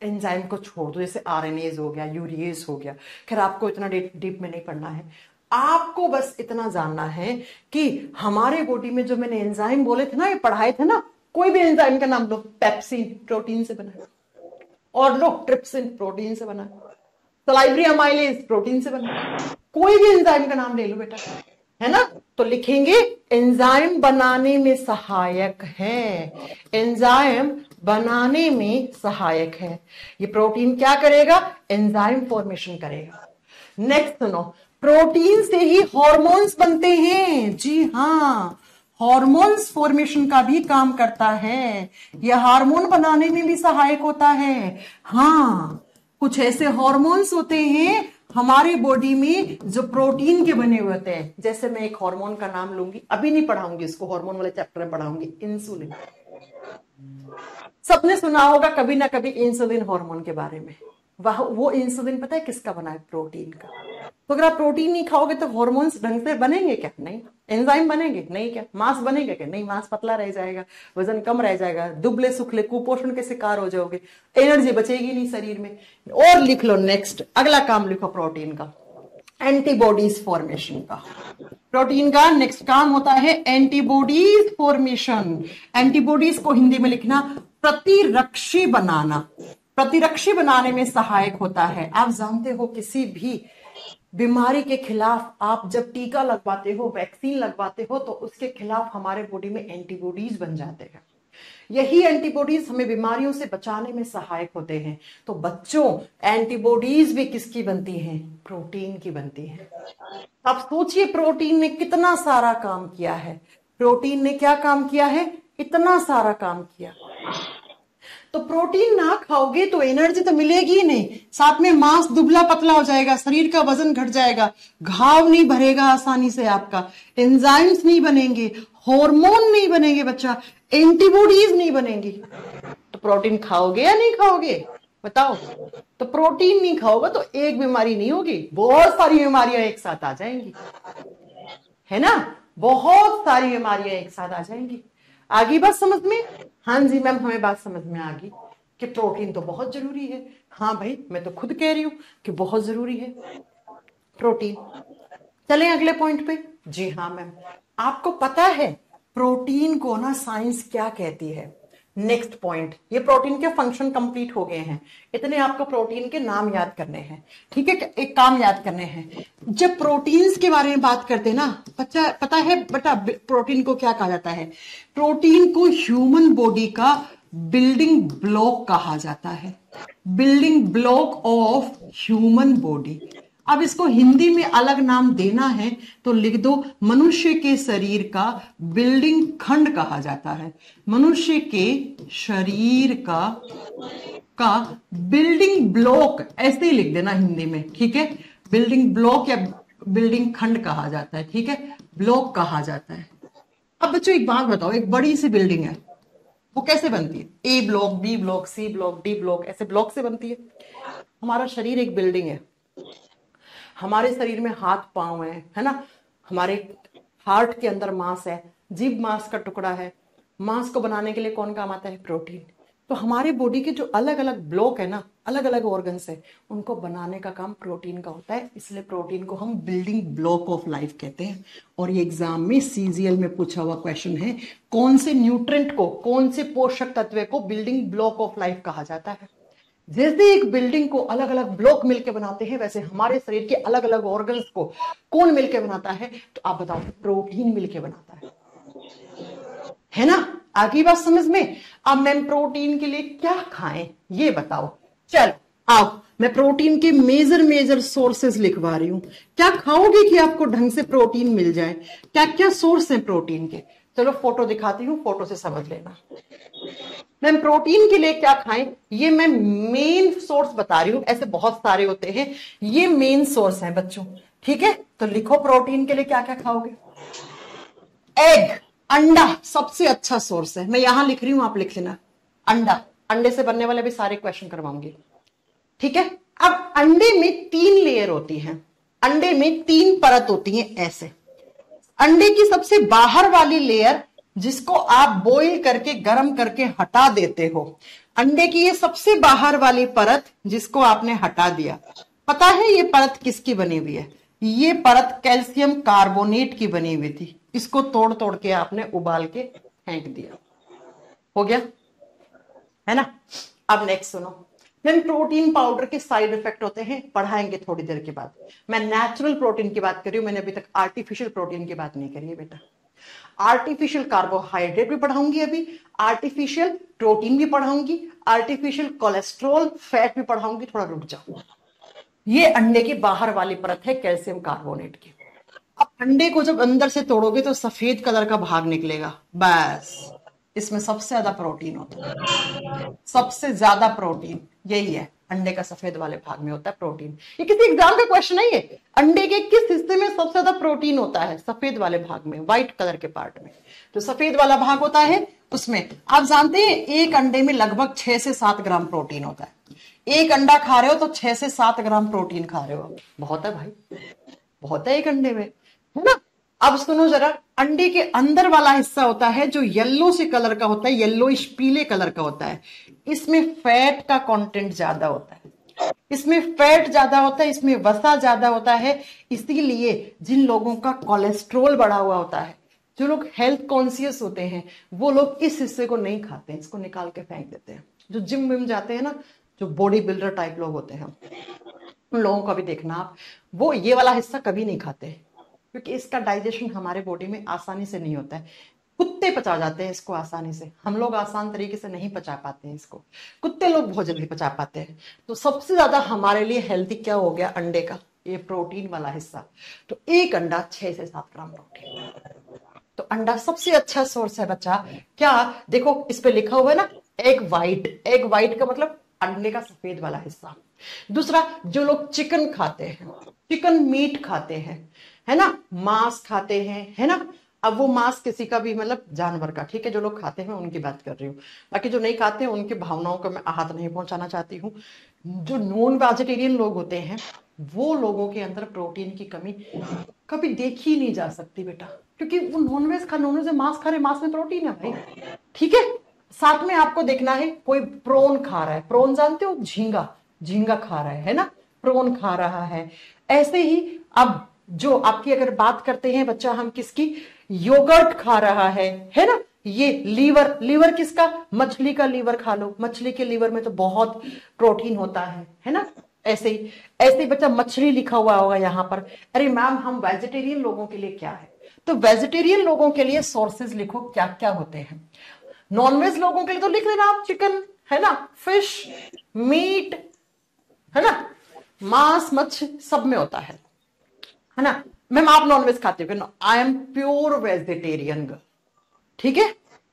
एंजाइम को छोड़ दो, जैसे आरएनएज हो गया, यूरिएज हो गया। खैर, आपको इतना डीप में नहीं पढ़ना है, आपको बस इतना जानना है कि हमारे बॉडी में जो मैंने एंजाइम बोले थे ना, ये पढ़ाए थे ना, कोई भी एंजाइम का नाम लो। पेप्सिन प्रोटीन से बना है, और लो ट्रिप्सिन प्रोटीन से बना है, सलाइवरी अमाइलेज प्रोटीन से बना है। कोई भी एंजाइम का नाम ले लो बेटा, है ना। तो लिखेंगे एंजाइम बनाने में सहायक है, एंजाइम बनाने में सहायक है। ये प्रोटीन क्या करेगा? एंजाइम फॉर्मेशन करेगा। नेक्स्ट सुनो, प्रोटीन से ही हार्मोन्स बनते हैं। जी हाँ, हार्मोन्स फॉर्मेशन का भी काम करता है, यह हार्मोन बनाने में भी सहायक होता है। हाँ, कुछ ऐसे हार्मोन्स होते हैं हमारी बॉडी में जो प्रोटीन के बने हुए होते हैं। जैसे मैं एक हार्मोन का नाम लूंगी, अभी नहीं पढ़ाऊंगी इसको, हार्मोन वाले चैप्टर में पढ़ाऊंगी, इंसुलिन। सबने सुना होगा कभी ना कभी इंसुलिन हार्मोन के बारे में। वो इंसुलिन पता है किसका बना है? प्रोटीन का। तो अगर आप प्रोटीन नहीं खाओगे तो हार्मोन्स ढंग से बनेंगे क्या? नहीं। एंजाइम बनेंगे? नहीं। क्या मांस बनेगा क्या? नहीं। मांस पतला रह जाएगा, वजन कम रह जाएगा, दुबले सुखले कुपोषण के शिकार हो जाओगे, एनर्जी बचेगी नहीं शरीर में। और लिख लो नेक्स्ट, अगला काम लिखो प्रोटीन का, एंटीबॉडीज फॉर्मेशन का। प्रोटीन का नेक्स्ट काम होता है एंटीबॉडीज फॉर्मेशन। एंटीबॉडीज को हिंदी में लिखना प्रतिरक्षी बनाना, प्रतिरक्षी बनाने में सहायक होता है। आप जानते हो किसी भी बीमारी के खिलाफ आप जब टीका लगवाते हो, वैक्सीन लगवाते हो, तो उसके खिलाफ हमारे बॉडी में एंटीबॉडीज बन जाते हैं। यही एंटीबॉडीज हमें बीमारियों से बचाने में सहायक होते हैं। तो बच्चों, एंटीबॉडीज भी किसकी बनती हैं? प्रोटीन की बनती हैं। अब सोचिए प्रोटीन ने कितना सारा काम किया है। प्रोटीन ने क्या काम किया है? इतना सारा काम किया। तो प्रोटीन ना खाओगे तो एनर्जी तो मिलेगी ही नहीं, साथ में मांस दुबला पतला हो जाएगा, शरीर का वजन घट जाएगा, घाव नहीं भरेगा आसानी से आपका, एंजाइम्स नहीं बनेंगे, हार्मोन नहीं बनेंगे बच्चा, एंटीबॉडीज नहीं बनेंगी। तो प्रोटीन खाओगे या नहीं खाओगे? बताओ। तो प्रोटीन नहीं खाओगे तो एक बीमारी नहीं होगी, बहुत सारी बीमारियां एक साथ आ जाएंगी, है ना? बहुत सारी बीमारियां एक साथ आ जाएंगी। आगे बात समझ में? हाँ जी मैम, हमें बात समझ में आ गई कि प्रोटीन तो बहुत जरूरी है। हाँ भाई, मैं तो खुद कह रही हूं कि बहुत जरूरी है प्रोटीन। चलें अगले पॉइंट पे। जी हाँ मैम, आपको पता है प्रोटीन को ना साइंस क्या कहती है? नेक्स्ट पॉइंट, ये प्रोटीन के फंक्शन कंप्लीट हो गए हैं, इतने आपको प्रोटीन के नाम याद करने हैं। ठीक है, एक काम याद करने हैं। जब प्रोटीन्स के बारे में बात करते हैं ना, पता है बेटा प्रोटीन को क्या कहा जाता है? प्रोटीन को ह्यूमन बॉडी का बिल्डिंग ब्लॉक कहा जाता है, building block of human body. अब इसको हिंदी में अलग नाम देना है तो लिख दो, मनुष्य के शरीर का बिल्डिंग खंड कहा जाता है। मनुष्य के शरीर का बिल्डिंग ब्लॉक, ऐसे ही लिख देना हिंदी में, ठीक है? बिल्डिंग ब्लॉक या बिल्डिंग खंड कहा जाता है, ठीक है? ब्लॉक कहा जाता है। अब बच्चों एक बात बताओ, एक बड़ी सी बिल्डिंग है, वो कैसे बनती है? A block, B block, C block, D block, ऐसे ब्लॉक से बनती है। हमारा शरीर एक बिल्डिंग है। हमारे शरीर में हाथ पांव है ना? हमारे हार्ट के अंदर मांस है, जीभ मांस का टुकड़ा है। मांस को बनाने के लिए कौन काम आता है? प्रोटीन। तो हमारे बॉडी के जो अलग अलग ब्लॉक है ना, अलग अलग ऑर्गन्स है, उनको बनाने का काम प्रोटीन का होता है। इसलिए प्रोटीन को हम बिल्डिंग ब्लॉक ऑफ लाइफ कहते हैं। और ये एग्जाम में सीजीएल में पूछा हुआ क्वेश्चन है, कौन से न्यूट्रेंट को, कौन से पोषक तत्व को बिल्डिंग ब्लॉक ऑफ लाइफ कहा जाता है? जैसे एक बिल्डिंग को अलग अलग ब्लॉक मिलकर बनाते हैं, वैसे हमारे शरीर के अलग अलग ऑर्गन्स को कौन मिलकर बनाता है? तो आप बताओ, प्रोटीन मिलकर बनाता है ना? आगे बात समझ में? अब मैम प्रोटीन के लिए क्या खाएं ये बताओ। चलो आओ, मैं प्रोटीन के मेजर सोर्सेस लिखवा रही हूं। क्या खाओगे कि आपको ढंग से प्रोटीन मिल जाए? क्या क्या सोर्स हैं प्रोटीन के? चलो फोटो दिखाती हूँ, फोटो से समझ लेना। मैम प्रोटीन के लिए क्या खाएं, ये मैं मेन सोर्स बता रही हूं, ऐसे बहुत सारे होते हैं, ये मेन सोर्स है बच्चों, ठीक है? तो लिखो प्रोटीन के लिए क्या क्या खाओगे। एग, अंडा सबसे अच्छा सोर्स है, मैं यहां लिख रही हूं, आप लिख लेना। अंडा, अंडे से बनने वाले भी सारे क्वेश्चन करवाऊंगी, ठीक है? अब अंडे में 3 लेयर होती हैं, अंडे में 3 परत होती हैं ऐसे। अंडे की सबसे बाहर वाली लेयर, जिसको आप बॉईल करके गर्म करके हटा देते हो, अंडे की ये सबसे बाहर वाली परत जिसको आपने हटा दिया, पता है ये परत किसकी बनी हुई है? ये परत कैल्शियम कार्बोनेट की बनी हुई थी। इसको तोड़ तोड़ के आपने उबाल के फेंक दिया, हो गया, है ना? अब नेक्स्ट सुनो, मैम प्रोटीन पाउडर के साइड इफेक्ट होते हैं, पढ़ाएंगे थोड़ी देर के बाद। मैं नेचुरल प्रोटीन की बात कर रही हूं, मैंने अभी तक आर्टिफिशियल प्रोटीन की बात नहीं करी है बेटा। आर्टिफिशियल कार्बोहाइड्रेट भी पढ़ाऊंगी अभी, आर्टिफिशियल प्रोटीन भी पढ़ाऊंगी, आर्टिफिशियल कोलेस्ट्रॉल फैट भी पढ़ाऊंगी, थोड़ा रुक जाओ। ये अंडे की बाहर वाली परत है कैल्शियम कार्बोनेट की। अब अंडे को जब अंदर से तोड़ोगे तो सफेद कलर का भाग निकलेगा, बस इसमें सबसे ज्यादा प्रोटीन होता है। सबसे ज्यादा प्रोटीन यही है, अंडे का सफेद वाले भाग में होता है प्रोटीन। ये किसी एग्जाम का क्वेश्चन नहीं है, अंडे के किस हिस्से में सबसे ज्यादा प्रोटीन होता है? सफेद वाले भाग में, व्हाइट कलर के पार्ट में। जो सफेद वाला भाग होता है उसमें आप जानते हैं एक अंडे में लगभग 6 से 7 ग्राम प्रोटीन होता है। एक अंडा खा रहे हो तो 6 से 7 ग्राम प्रोटीन खा रहे हो, बहुत है भाई, बहुत है एक अंडे में, है ना? अब सुनो जरा, अंडे के अंदर वाला हिस्सा होता है जो येलो से कलर का होता है, येलोइश पीले कलर का होता है। इसमें फैट का कंटेंट ज्यादा होता है, इसमें फैट ज्यादा होता है, इसमें वसा ज्यादा होता है। इसीलिए जिन लोगों का कोलेस्ट्रॉल बढ़ा हुआ होता है, जो लोग हेल्थ कॉन्शियस होते हैं, वो लोग इस हिस्से को नहीं खाते हैं, इसको निकाल के फेंक देते हैं। जो जिम विम जाते हैं ना, जो बॉडी बिल्डर टाइप लोग होते हैं, उन लोगों का भी देखना आप, वो ये वाला हिस्सा कभी नहीं खाते, क्योंकि इसका डाइजेशन हमारे बॉडी में आसानी से नहीं होता है। कुत्ते पचा जाते हैं इसको आसानी से, हम लोग आसान तरीके से नहीं पचा पाते हैं इसको, कुत्ते लोग बहुत जल्दी पचा पाते हैं। तो सबसे ज्यादा हमारे लिए हेल्थी क्या हो गया, अंडे का ये प्रोटीन वाला हिस्सा। तो एक अंडा 6 से 7 ग्राम प्रोटीन, तो अंडा सबसे अच्छा सोर्स है बच्चा। क्या देखो इस पे लिखा हुआ है ना, एग वाइट, एग वाइट का मतलब अंडे का सफेद वाला हिस्सा। दूसरा, जो लोग चिकन खाते हैं, चिकन मीट खाते हैं, है ना, मांस खाते हैं, है ना, अब वो मांस किसी का भी मतलब जानवर का, ठीक है, जो लोग खाते हैं उनकी बात कर रही हूँ, बाकी जो नहीं खाते हैं उनकी भावनाओं को मैं आहत नहीं पहुंचाना चाहती हूँ। जो नॉन वेजिटेरियन लोग होते हैं वो लोगों के अंदर प्रोटीन की कमी कभी देखी नहीं जा सकती बेटा, क्योंकि वो नॉनवेज मांस खा रहे, मांस में प्रोटीन है भाई, ठीक है। साथ में आपको देखना है, कोई प्रोन खा रहा है, प्रोन जानते हो, झींगा, झींगा खा रहा है ना, प्रोन खा रहा है। ऐसे ही अब जो आपकी अगर बात करते हैं बच्चा हम किसकी, योगर्ट खा रहा है ना, ये लीवर, लीवर किसका, मछली का लीवर खा लो, मछली के लीवर में तो बहुत प्रोटीन होता है ना। ऐसे ही बच्चा मछली लिखा हुआ होगा यहाँ पर, अरे मैम हम वेजिटेरियन लोगों के लिए क्या है, तो वेजिटेरियन लोगों के लिए सोर्सेज लिखो क्या क्या होते हैं। नॉनवेज लोगों के लिए तो लिख लेना आप, चिकन है ना, फिश, मीट है ना, मांस मच्छी सब में होता है ना। मैम आप नॉनवेज खाते हो, I am pure vegetarian girl, ठीक है,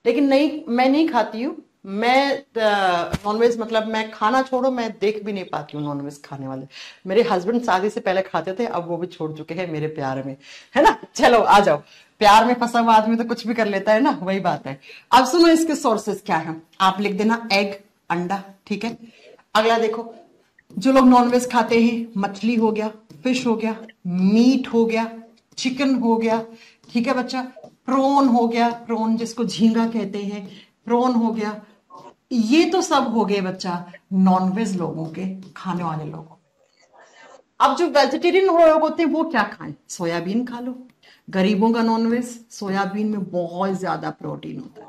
लेकिन नहीं, मैं नहीं खाती हूँ, मैं नॉनवेज मतलब मैं खाना छोड़ो, मैं देख भी नहीं पाती हूँ नॉनवेज खाने वाले। मेरे हस्बैंड शादी से पहले खाते थे, अब वो भी छोड़ चुके हैं मेरे प्यार में, है ना। चलो आ जाओ, प्यार में फंसा हुआ आदमी तो कुछ भी कर लेता है ना, वही बात है। अब सुनो इसके सोर्सेस क्या है, आप लिख देना एग, अंडा, ठीक है। अगला देखो, जो लोग नॉनवेज खाते हैं, मछली हो गया, फिश हो गया, मीट हो गया, चिकन हो गया, ठीक है बच्चा, प्रोन हो गया, प्रोन जिसको झींगा कहते हैं, प्रोन हो गया, ये तो सब हो गए बच्चा नॉनवेज लोगों के, खाने वाले लोगों। अब जो वेजिटेरियन लोग होते हैं वो क्या खाएं, सोयाबीन खा लो, गरीबों का नॉनवेज, सोयाबीन में बहुत ज्यादा प्रोटीन होता है।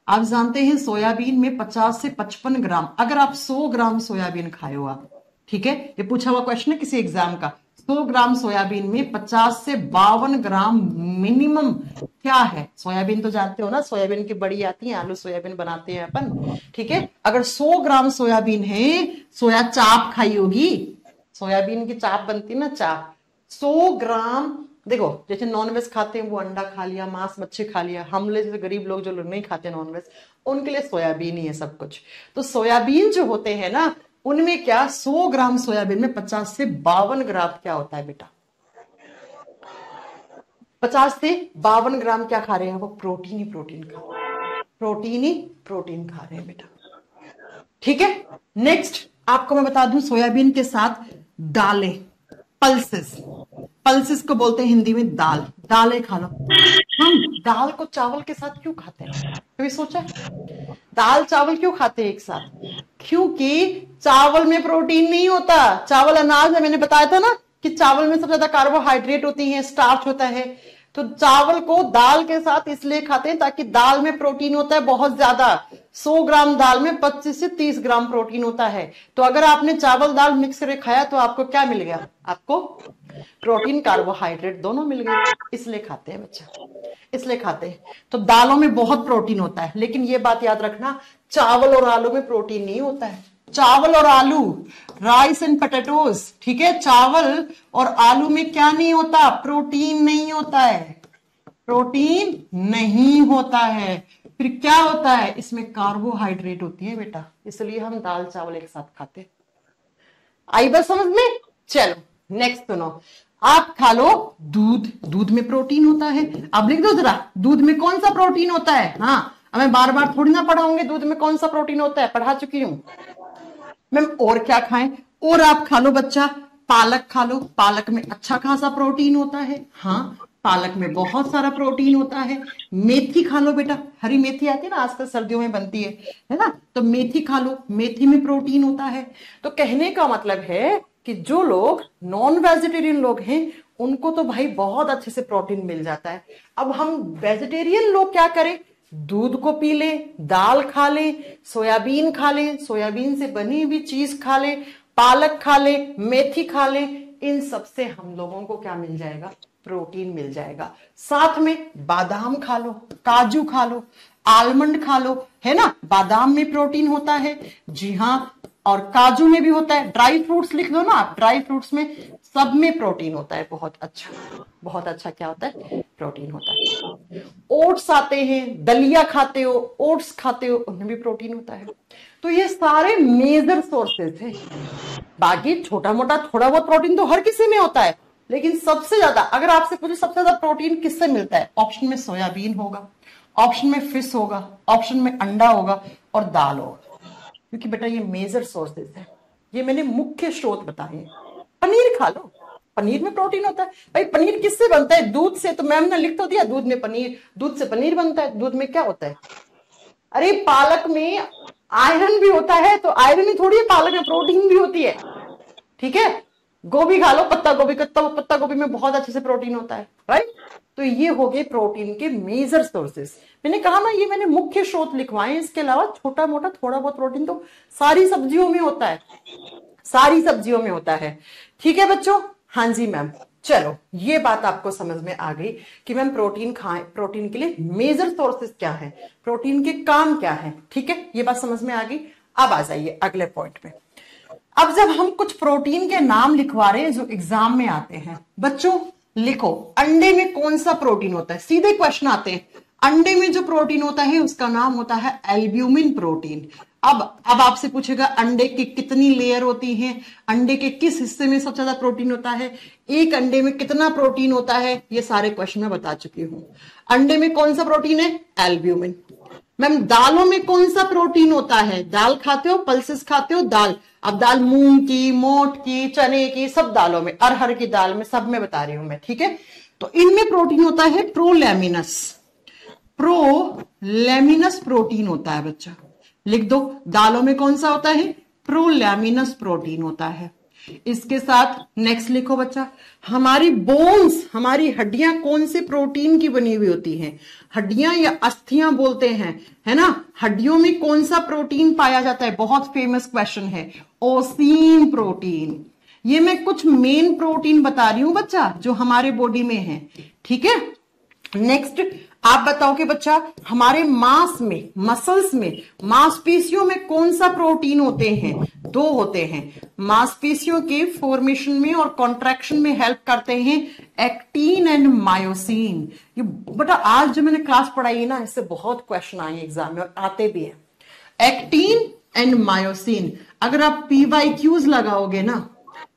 आप जानते हैं सोयाबीन में 50 से 55 ग्राम, अगर आप 100 ग्राम सोयाबीन खाए हो आप, ठीक है, ये पूछा हुआ क्वेश्चन है किसी एग्जाम का, 100 ग्राम सोयाबीन में 50 से 52 ग्राम मिनिमम क्या है। सोयाबीन तो जानते हो ना, सोयाबीन की बड़ी आती है, आलू सोयाबीन बनाते हैं अपन, ठीक है। अगर 100 ग्राम सोयाबीन है, सोया चाप खाई होगी, सोयाबीन की चाप बनती है ना, चाप, 100 ग्राम। देखो जैसे नॉनवेज खाते हैं वो अंडा खा लिया, मांस मच्छी खा लिया, हम लोग जैसे गरीब लोग जो लोग नहीं खाते नॉनवेज, उनके लिए सोयाबीन ही है सब कुछ। तो सोयाबीन जो होते हैं ना, उनमें क्या 100 ग्राम सोयाबीन में 50 से 52 ग्राम क्या होता है बेटा, 50 से 52 ग्राम क्या खा रहे हैं वो, प्रोटीन ही प्रोटीन खा रहे हैं, प्रोटीन ही प्रोटीन खा रहे हैं बेटा, ठीक है। नेक्स्ट आपको मैं बता दूं, सोयाबीन के साथ दालें, पल्सेस, पल्सेस को बोलते हैं हिंदी में दाल, दालें खा लो। हम दाल को चावल के साथ क्यों खाते हैं, कभी सोचा, दाल चावल क्यों खाते हैं एक साथ, क्योंकि चावल में प्रोटीन नहीं होता, चावल अनाज है, मैंने बताया था ना कि चावल में सबसे ज्यादा कार्बोहाइड्रेट होती है, स्टार्च होता है, तो चावल को दाल के साथ इसलिए खाते हैं ताकि दाल में प्रोटीन होता है बहुत ज्यादा, 100 ग्राम दाल में 25 से 30 ग्राम प्रोटीन होता है। तो अगर आपने चावल दाल मिक्स करके खाया तो आपको क्या मिल गया, आपको प्रोटीन कार्बोहाइड्रेट दोनों मिल गए, इसलिए खाते हैं बच्चा, इसलिए खाते हैं। तो दालों में बहुत प्रोटीन होता है, लेकिन ये बात याद रखना, चावल और आलू में प्रोटीन नहीं होता है। चावल और आलू, राइस एंड पोटैटोज, ठीक है, चावल और आलू में क्या नहीं होता, प्रोटीन नहीं होता है, प्रोटीन नहीं होता है। फिर क्या होता है, इसमें कार्बोहाइड्रेट होती है बेटा, इसलिए हम दाल चावल एक साथ खाते हैं। आई बात समझ में। चलो नेक्स्ट सुनो, आप खा लो दूध, दूध में प्रोटीन होता है, अब लिख दो जरा दूध में कौन सा प्रोटीन होता है। हाँ मैं बार बार थोड़ी ना पढ़ाऊंगी दूध में कौन सा प्रोटीन होता है, पढ़ा चुकी हूं मैम। और क्या खाएं, और आप खा लो बच्चा पालक खा लो, पालक में अच्छा खासा प्रोटीन होता है, हाँ पालक में बहुत सारा प्रोटीन होता है। मेथी खा लो बेटा, हरी मेथी आती है ना आजकल सर्दियों में बनती है ना, तो मेथी खा लो, मेथी में प्रोटीन होता है। तो कहने का मतलब है कि जो लोग नॉन वेजिटेरियन लोग हैं उनको तो भाई बहुत अच्छे से प्रोटीन मिल जाता है। अब हम वेजिटेरियन लोग क्या करें, दूध को पी ले, दाल खा ले, सोयाबीन खा ले, सोयाबीन से बनी हुई चीज खा ले, पालक खा ले, मेथी खा ले, इन सब से हम लोगों को क्या मिल जाएगा? प्रोटीन मिल जाएगा। साथ में बादाम खा लो, काजू खा लो, आलमंड खा लो, है ना, बादाम में प्रोटीन होता है, जी हाँ, और काजू में भी होता है। ड्राई फ्रूट्स लिख लो ना आप, ड्राई फ्रूट्स में सब में प्रोटीन होता है, बहुत अच्छा, बहुत अच्छा क्या होता है? प्रोटीन होता है। ओट्स आते हैं, दलिया खाते हो, ओट्स खाते हो, उनमें भी प्रोटीन होता है। तो ये सारे मेजर सोर्सेज हैं। बाकी छोटा मोटा थोड़ा बहुत प्रोटीन तो हर किसी में होता है, लेकिन सबसे ज्यादा अगर आपसे पूछे सबसे ज्यादा प्रोटीन किससे मिलता है, ऑप्शन में सोयाबीन होगा, ऑप्शन में फिश होगा, ऑप्शन में अंडा होगा और दाल होगा, क्योंकि बेटा ये मेजर सोर्सेज है, ये मैंने मुख्य स्रोत बताए हैं। पनीर खा लो, पनीर में प्रोटीन होता है। भाई पनीर किससे बनता है? दूध से। तो मैम ने लिख तो दिया दूध में पनीर, दूध से पनीर बनता है। दूध में क्या होता है? अरे पालक में आयरन भी होता है, तो आयरन ही थोड़ी है, पालक में प्रोटीन भी होती है, ठीक है। गोभी खा लो, पत्ता गोभी, पत्ता गोभी में बहुत अच्छे से प्रोटीन होता है, राइट। तो ये हो गए प्रोटीन के मेजर सोर्सेस। मैंने कहा ना ये मैंने मुख्य स्रोत लिखवाए, इसके अलावा छोटा मोटा थोड़ा बहुत प्रोटीन तो सारी सब्जियों में होता है, सारी सब्जियों में होता है, ठीक है बच्चों। हाँ जी मैम, चलो ये बात आपको समझ में आ गई कि मैम प्रोटीन खाएं, प्रोटीन के लिए मेजर सोर्सेस क्या है, प्रोटीन के काम क्या है, ठीक है, ये बात समझ में आ गई। अब आ जाइए अगले पॉइंट में। अब जब हम कुछ प्रोटीन के नाम लिखवा रहे हैं जो एग्जाम में आते हैं, बच्चों लिखो अंडे में कौन सा प्रोटीन होता है, सीधे क्वेश्चन आते हैं। अंडे में जो प्रोटीन होता है उसका नाम होता है एल्ब्यूमिन प्रोटीन। अब आपसे पूछेगा अंडे की कितनी लेयर होती है, अंडे के किस हिस्से में सबसे ज्यादा प्रोटीन होता है, एक अंडे में कितना प्रोटीन होता है, ये सारे क्वेश्चन में बता चुकी हूं। अंडे में कौन सा प्रोटीन है? एल्ब्यूमिन। मैम दालों में कौन सा प्रोटीन होता है? दाल खाते हो, पल्सेस खाते हो, दाल। अब दाल मूंग की, मोठ की, चने की, सब दालों में, अरहर की दाल में, सब में बता रही हूं मैं, ठीक है। तो इनमें प्रोटीन होता है प्रोलैमिनस, प्रोलैमिनस प्रोटीन होता है बच्चा, लिख दो। दालों में कौन सा होता है? प्रोलैमिनस प्रोटीन होता है। इसके साथ नेक्स्ट लिखो बच्चा, हमारी बोन्स, हमारी हड्डियां कौन से प्रोटीन की बनी हुई होती हैं? हड्डियां या अस्थियां बोलते हैं, है ना। हड्डियों में कौन सा प्रोटीन पाया जाता है? बहुत फेमस क्वेश्चन है, ओसीन प्रोटीन। ये मैं कुछ मेन प्रोटीन बता रही हूं बच्चा जो हमारे बॉडी में है, ठीक है। नेक्स्ट आप बताओ कि बच्चा हमारे मांस में, मसल्स में, मांसपेशियों में कौन सा प्रोटीन होते हैं? दो होते हैं। मांसपेशियों के फॉर्मेशन में और कॉन्ट्रैक्शन में हेल्प करते हैं एक्टिन एंड मायोसिन। ये बेटा आज जो मैंने क्लास पढ़ाई है ना, इससे बहुत क्वेश्चन आए एग्जाम में और आते भी हैं। एक्टिन एंड मायोसिन, अगर आप PYQs लगाओगे ना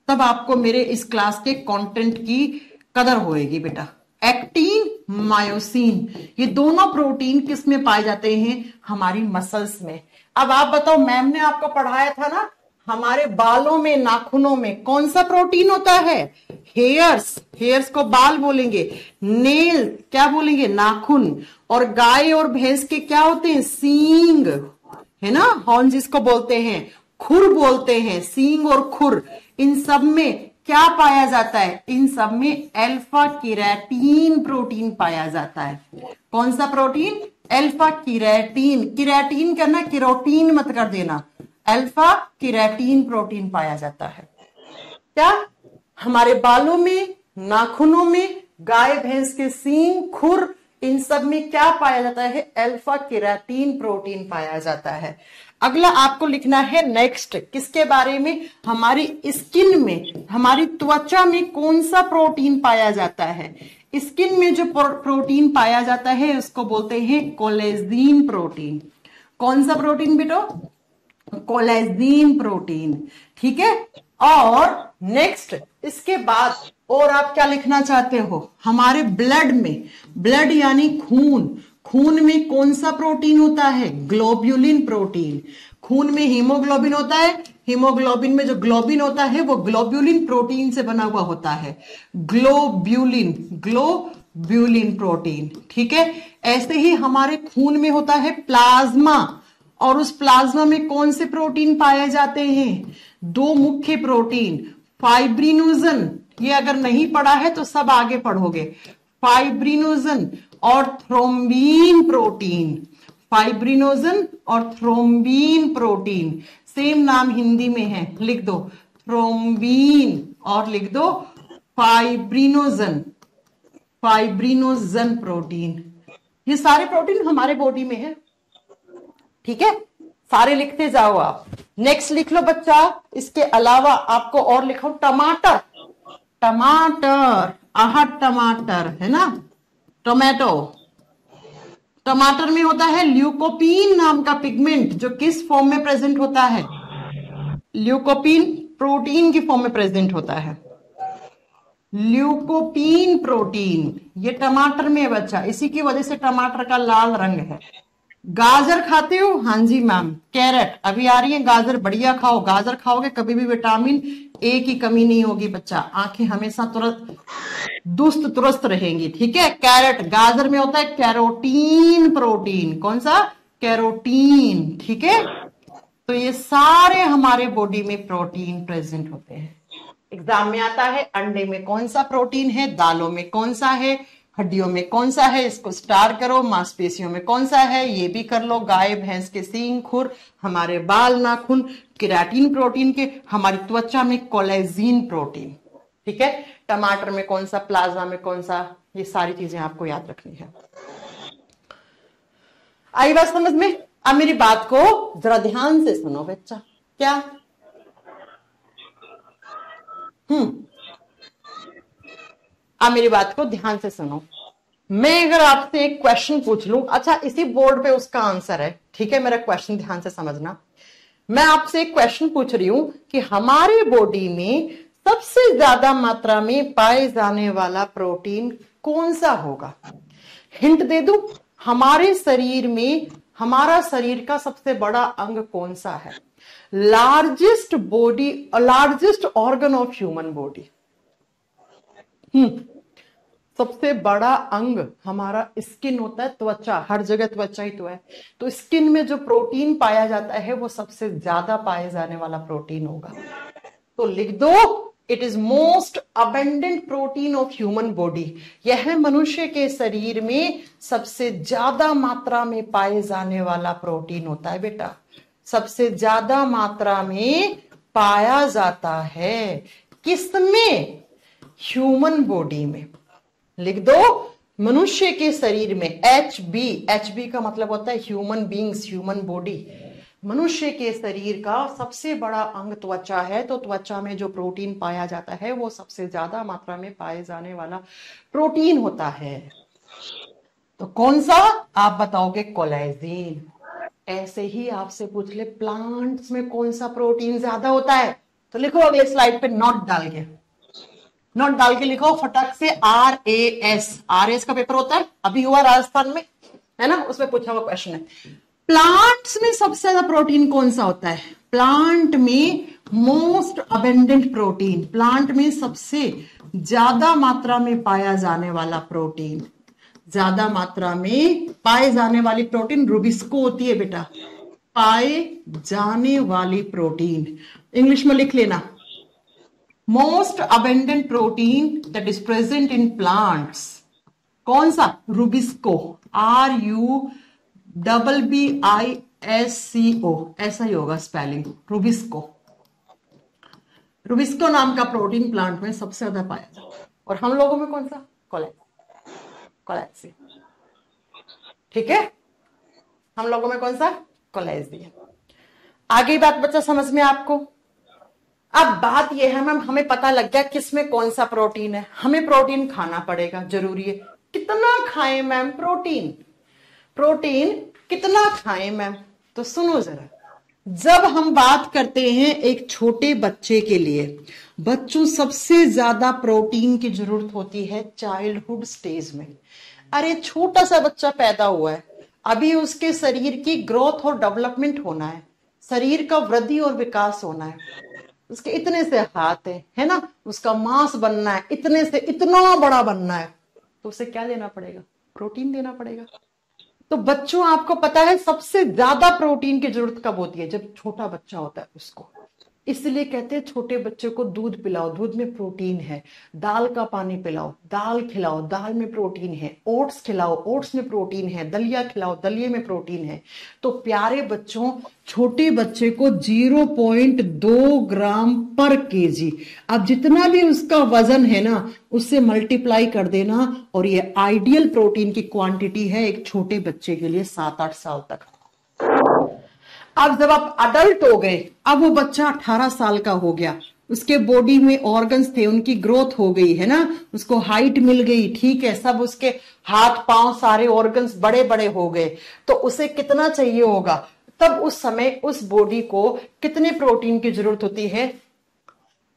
तब आपको मेरे इस क्लास के कंटेंट की कदर होएगी बेटा। एक्टिन, मायोसिन, ये दोनों प्रोटीन किस में पाए जाते हैं? हमारी मसल्स में। अब आप बताओ, मैम ने आपको पढ़ाया था ना, हमारे बालों में, नाखूनों में कौन सा प्रोटीन होता है? हेयर्स, हेयर्स को बाल बोलेंगे, नेल क्या बोलेंगे? नाखून। और गाय और भैंस के क्या होते हैं? सींग, है ना, हॉर्न जिसको बोलते हैं, खुर बोलते हैं, सींग और खुर। इन सब में क्या पाया जाता है? इन सब में अल्फा केराटीन प्रोटीन पाया जाता है। कौन सा प्रोटीन? Alpha keratin. केराटीन करना, केरोटीन मत कर देना, अल्फा केराटीन प्रोटीन पाया जाता है। क्या? हमारे बालों में, नाखूनों में, गाय भैंस के सींग, खुर, इन सब में क्या पाया जाता है? अल्फा केराटीन प्रोटीन पाया जाता है। अगला आपको लिखना है नेक्स्ट, किसके बारे में? हमारी स्किन में, हमारी त्वचा में कौन सा प्रोटीन पाया जाता है? स्किन में जो प्रोटीन पाया जाता है उसको बोलते हैं कोलेजन प्रोटीन। कौन सा प्रोटीन बेटो? कोलेजन प्रोटीन, ठीक है। और नेक्स्ट इसके बाद और आप क्या लिखना चाहते हो? हमारे ब्लड में, ब्लड यानी खून, खून में कौन सा प्रोटीन होता है? Globulin protein. खून में हीमोग्लोबिन होता है, हीमोग्लोबिन में जो ग्लोबिन होता है वो ग्लोब्यूलिन प्रोटीन से बना हुआ होता है, ग्लोब्यूलिन, ग्लोब्यूलिन प्रोटीन, ठीक है। ऐसे ही हमारे खून में होता है प्लाज्मा, और उस प्लाज्मा में कौन से प्रोटीन पाए जाते हैं? दो मुख्य प्रोटीन, फाइब्रिनोजन, ये अगर नहीं पढ़ा है तो सब आगे पढ़ोगे, फाइब्रिनोजन और थ्रोम्बीन प्रोटीन। फाइब्रिनोजन और थ्रोम्बीन प्रोटीन सेम नाम हिंदी में है, लिख दो। थ्रोम्बीन और लिख दो फाइब्रिनोजन, फाइब्रिनोजन प्रोटीन। ये सारे प्रोटीन हमारे बॉडी में है, ठीक है, सारे लिखते जाओ आप। नेक्स्ट लिख लो बच्चा, इसके अलावा आपको और लिखो टमाटर, टमाटर, आह टमाटर है ना, टोमेटो। टमाटर में होता है ल्यूकोपीन नाम का पिगमेंट, जो किस फॉर्म में प्रेजेंट होता है, ल्यूकोपीन प्रोटीन की फॉर्म में प्रेजेंट होता है, ल्यूकोपीन प्रोटीन, ये टमाटर में बच्चा, इसी की वजह से टमाटर का लाल रंग है। गाजर खाते हो, हाँ जी मैम। कैरेट अभी आ रही है, गाजर बढ़िया खाओ, गाजर खाओगे कभी भी विटामिन ए की कमी नहीं होगी बच्चा, आंखें हमेशा तुरंत दुस्त दुरुस्त रहेंगी, ठीक है। कैरेट, गाजर में होता है कैरोटीन प्रोटीन, कौन सा, कैरोटीन, ठीक है। तो ये सारे हमारे बॉडी में प्रोटीन प्रेजेंट होते हैं। एग्जाम में आता है अंडे में कौन सा प्रोटीन है, दालों में कौन सा है, हड्डियों में कौन सा है, इसको स्टार करो, मांसपेशियों में कौन सा है, ये भी कर लो, गाय भैंस के सींग खुर, हमारे बाल नाखून, केराटिन प्रोटीन के, हमारी त्वचा में कोलेजिन प्रोटीन, ठीक है। टमाटर में कौन सा, प्लाज्मा में कौन सा, ये सारी चीजें आपको याद रखनी है। आई बात समझ में? अब मेरी बात को जरा ध्यान से सुनो बच्चा, क्या अब मेरी बात को ध्यान से सुनो। मैं अगर आपसे एक क्वेश्चन पूछ लूं, अच्छा इसी बोर्ड पे उसका आंसर है, ठीक है, मेरा क्वेश्चन ध्यान से समझना। मैं आपसे एक क्वेश्चन पूछ रही हूं कि हमारे बॉडी में सबसे ज्यादा मात्रा में पाए जाने वाला प्रोटीन कौन सा होगा। हिंट दे दूं, हमारे शरीर में, हमारा शरीर का सबसे बड़ा अंग कौन सा है, largest body, largest organ of human body. सबसे बड़ा अंग हमारा स्किन होता है, त्वचा, हर जगह त्वचा ही तो है, तो स्किन में जो प्रोटीन पाया जाता है वो सबसे ज्यादा पाए जाने वाला प्रोटीन होगा। तो लिख दो, it is most abundant protein of human body. यह मनुष्य के शरीर में सबसे ज्यादा मात्रा में पाए जाने वाला प्रोटीन होता है बेटा, सबसे ज्यादा मात्रा में पाया जाता है। किसमें, ह्यूमन बॉडी में। लिख दो, मनुष्य के शरीर में HB, HB का मतलब होता है ह्यूमन बींग्स, ह्यूमन बॉडी। मनुष्य के शरीर का सबसे बड़ा अंग त्वचा है, तो त्वचा में जो प्रोटीन पाया जाता है वो सबसे ज्यादा मात्रा में पाए जाने वाला प्रोटीन होता है। तो कौन सा, आप बताओगे कोलेजिन। ऐसे ही आपसे पूछ ले प्लांट्स में कौन सा प्रोटीन ज्यादा होता है, तो लिखो अगले स्लाइड पे नोट डाल के, नोट डाल के लिखो फटाक से, RAS, RAS का पेपर होता है, अभी हुआ राजस्थान में, है ना, उसमें पूछा हुआ क्वेश्चन है। प्लांट्स में सबसे ज्यादा प्रोटीन कौन सा होता है, प्लांट में मोस्ट अबेंडेंट प्रोटीन, प्लांट में सबसे ज्यादा मात्रा में पाया जाने वाला प्रोटीन, ज्यादा मात्रा में पाए जाने वाली प्रोटीन रुबिस्को होती है बेटा, पाए जाने वाली प्रोटीन, इंग्लिश में लिख लेना, most abundant protein that is present in plants, कौन सा, रुबिस्को, RUBBISCO, ऐसा ही होगा स्पेलिंग, रुबिस्को। रुबिस्को नाम का प्रोटीन प्लांट में सबसे ज्यादा पाया जाता है। और हम लोगों में कौन सा, कोलेजिन, ठीक है, हम लोगों में कौन सा, कोलेजिन। आगे बात बच्चा समझ में आपको। अब बात यह है मैम, हमें पता लग गया किसमें कौन सा प्रोटीन है, हमें प्रोटीन खाना पड़ेगा, जरूरी है। कितना खाएं मैम प्रोटीन, प्रोटीन कितना खाएं मैम, तो सुनो जरा। जब हम बात करते हैं एक छोटे बच्चे के लिए, बच्चों सबसे ज्यादा प्रोटीन की जरूरत होती है चाइल्डहुड स्टेज में। अरे छोटा सा बच्चा पैदा हुआ है, अभी उसके शरीर की ग्रोथ और डेवलपमेंट होना है, शरीर का वृद्धि और विकास होना है, उसके इतने से हाथ है ना, उसका मांस बनना है, इतने से इतना बड़ा बनना है, तो उसे क्या देना पड़ेगा, प्रोटीन देना पड़ेगा। तो बच्चों आपको पता है सबसे ज्यादा प्रोटीन की जरूरत कब होती है, जब छोटा बच्चा होता है उसको, इसलिए कहते हैं छोटे बच्चे को दूध पिलाओ, दूध में प्रोटीन है। दाल का पानी पिलाओ, दाल खिलाओ, दाल में प्रोटीन है। ओट्स खिलाओ, ओट्स में प्रोटीन है। दलिया खिलाओ, दलिये में प्रोटीन है। तो प्यारे बच्चों, छोटे बच्चे को 0.2 ग्राम पर केजी, अब जितना भी उसका वजन है ना उससे मल्टीप्लाई कर देना, और ये आइडियल प्रोटीन की क्वांटिटी है एक छोटे बच्चे के लिए 7-8 साल तक। अब जब आप अडल्ट हो गए, अब वो बच्चा 18 साल का हो गया, उसके बॉडी में ऑर्गन्स थे, उनकी ग्रोथ हो गई है ना, उसको हाइट मिल गई, ठीक है, सब उसके हाथ पांव सारे ऑर्गन्स बड़े बड़े हो गए, तो उसे कितना चाहिए होगा? तब उस समय उस बॉडी को कितने प्रोटीन की जरूरत होती है?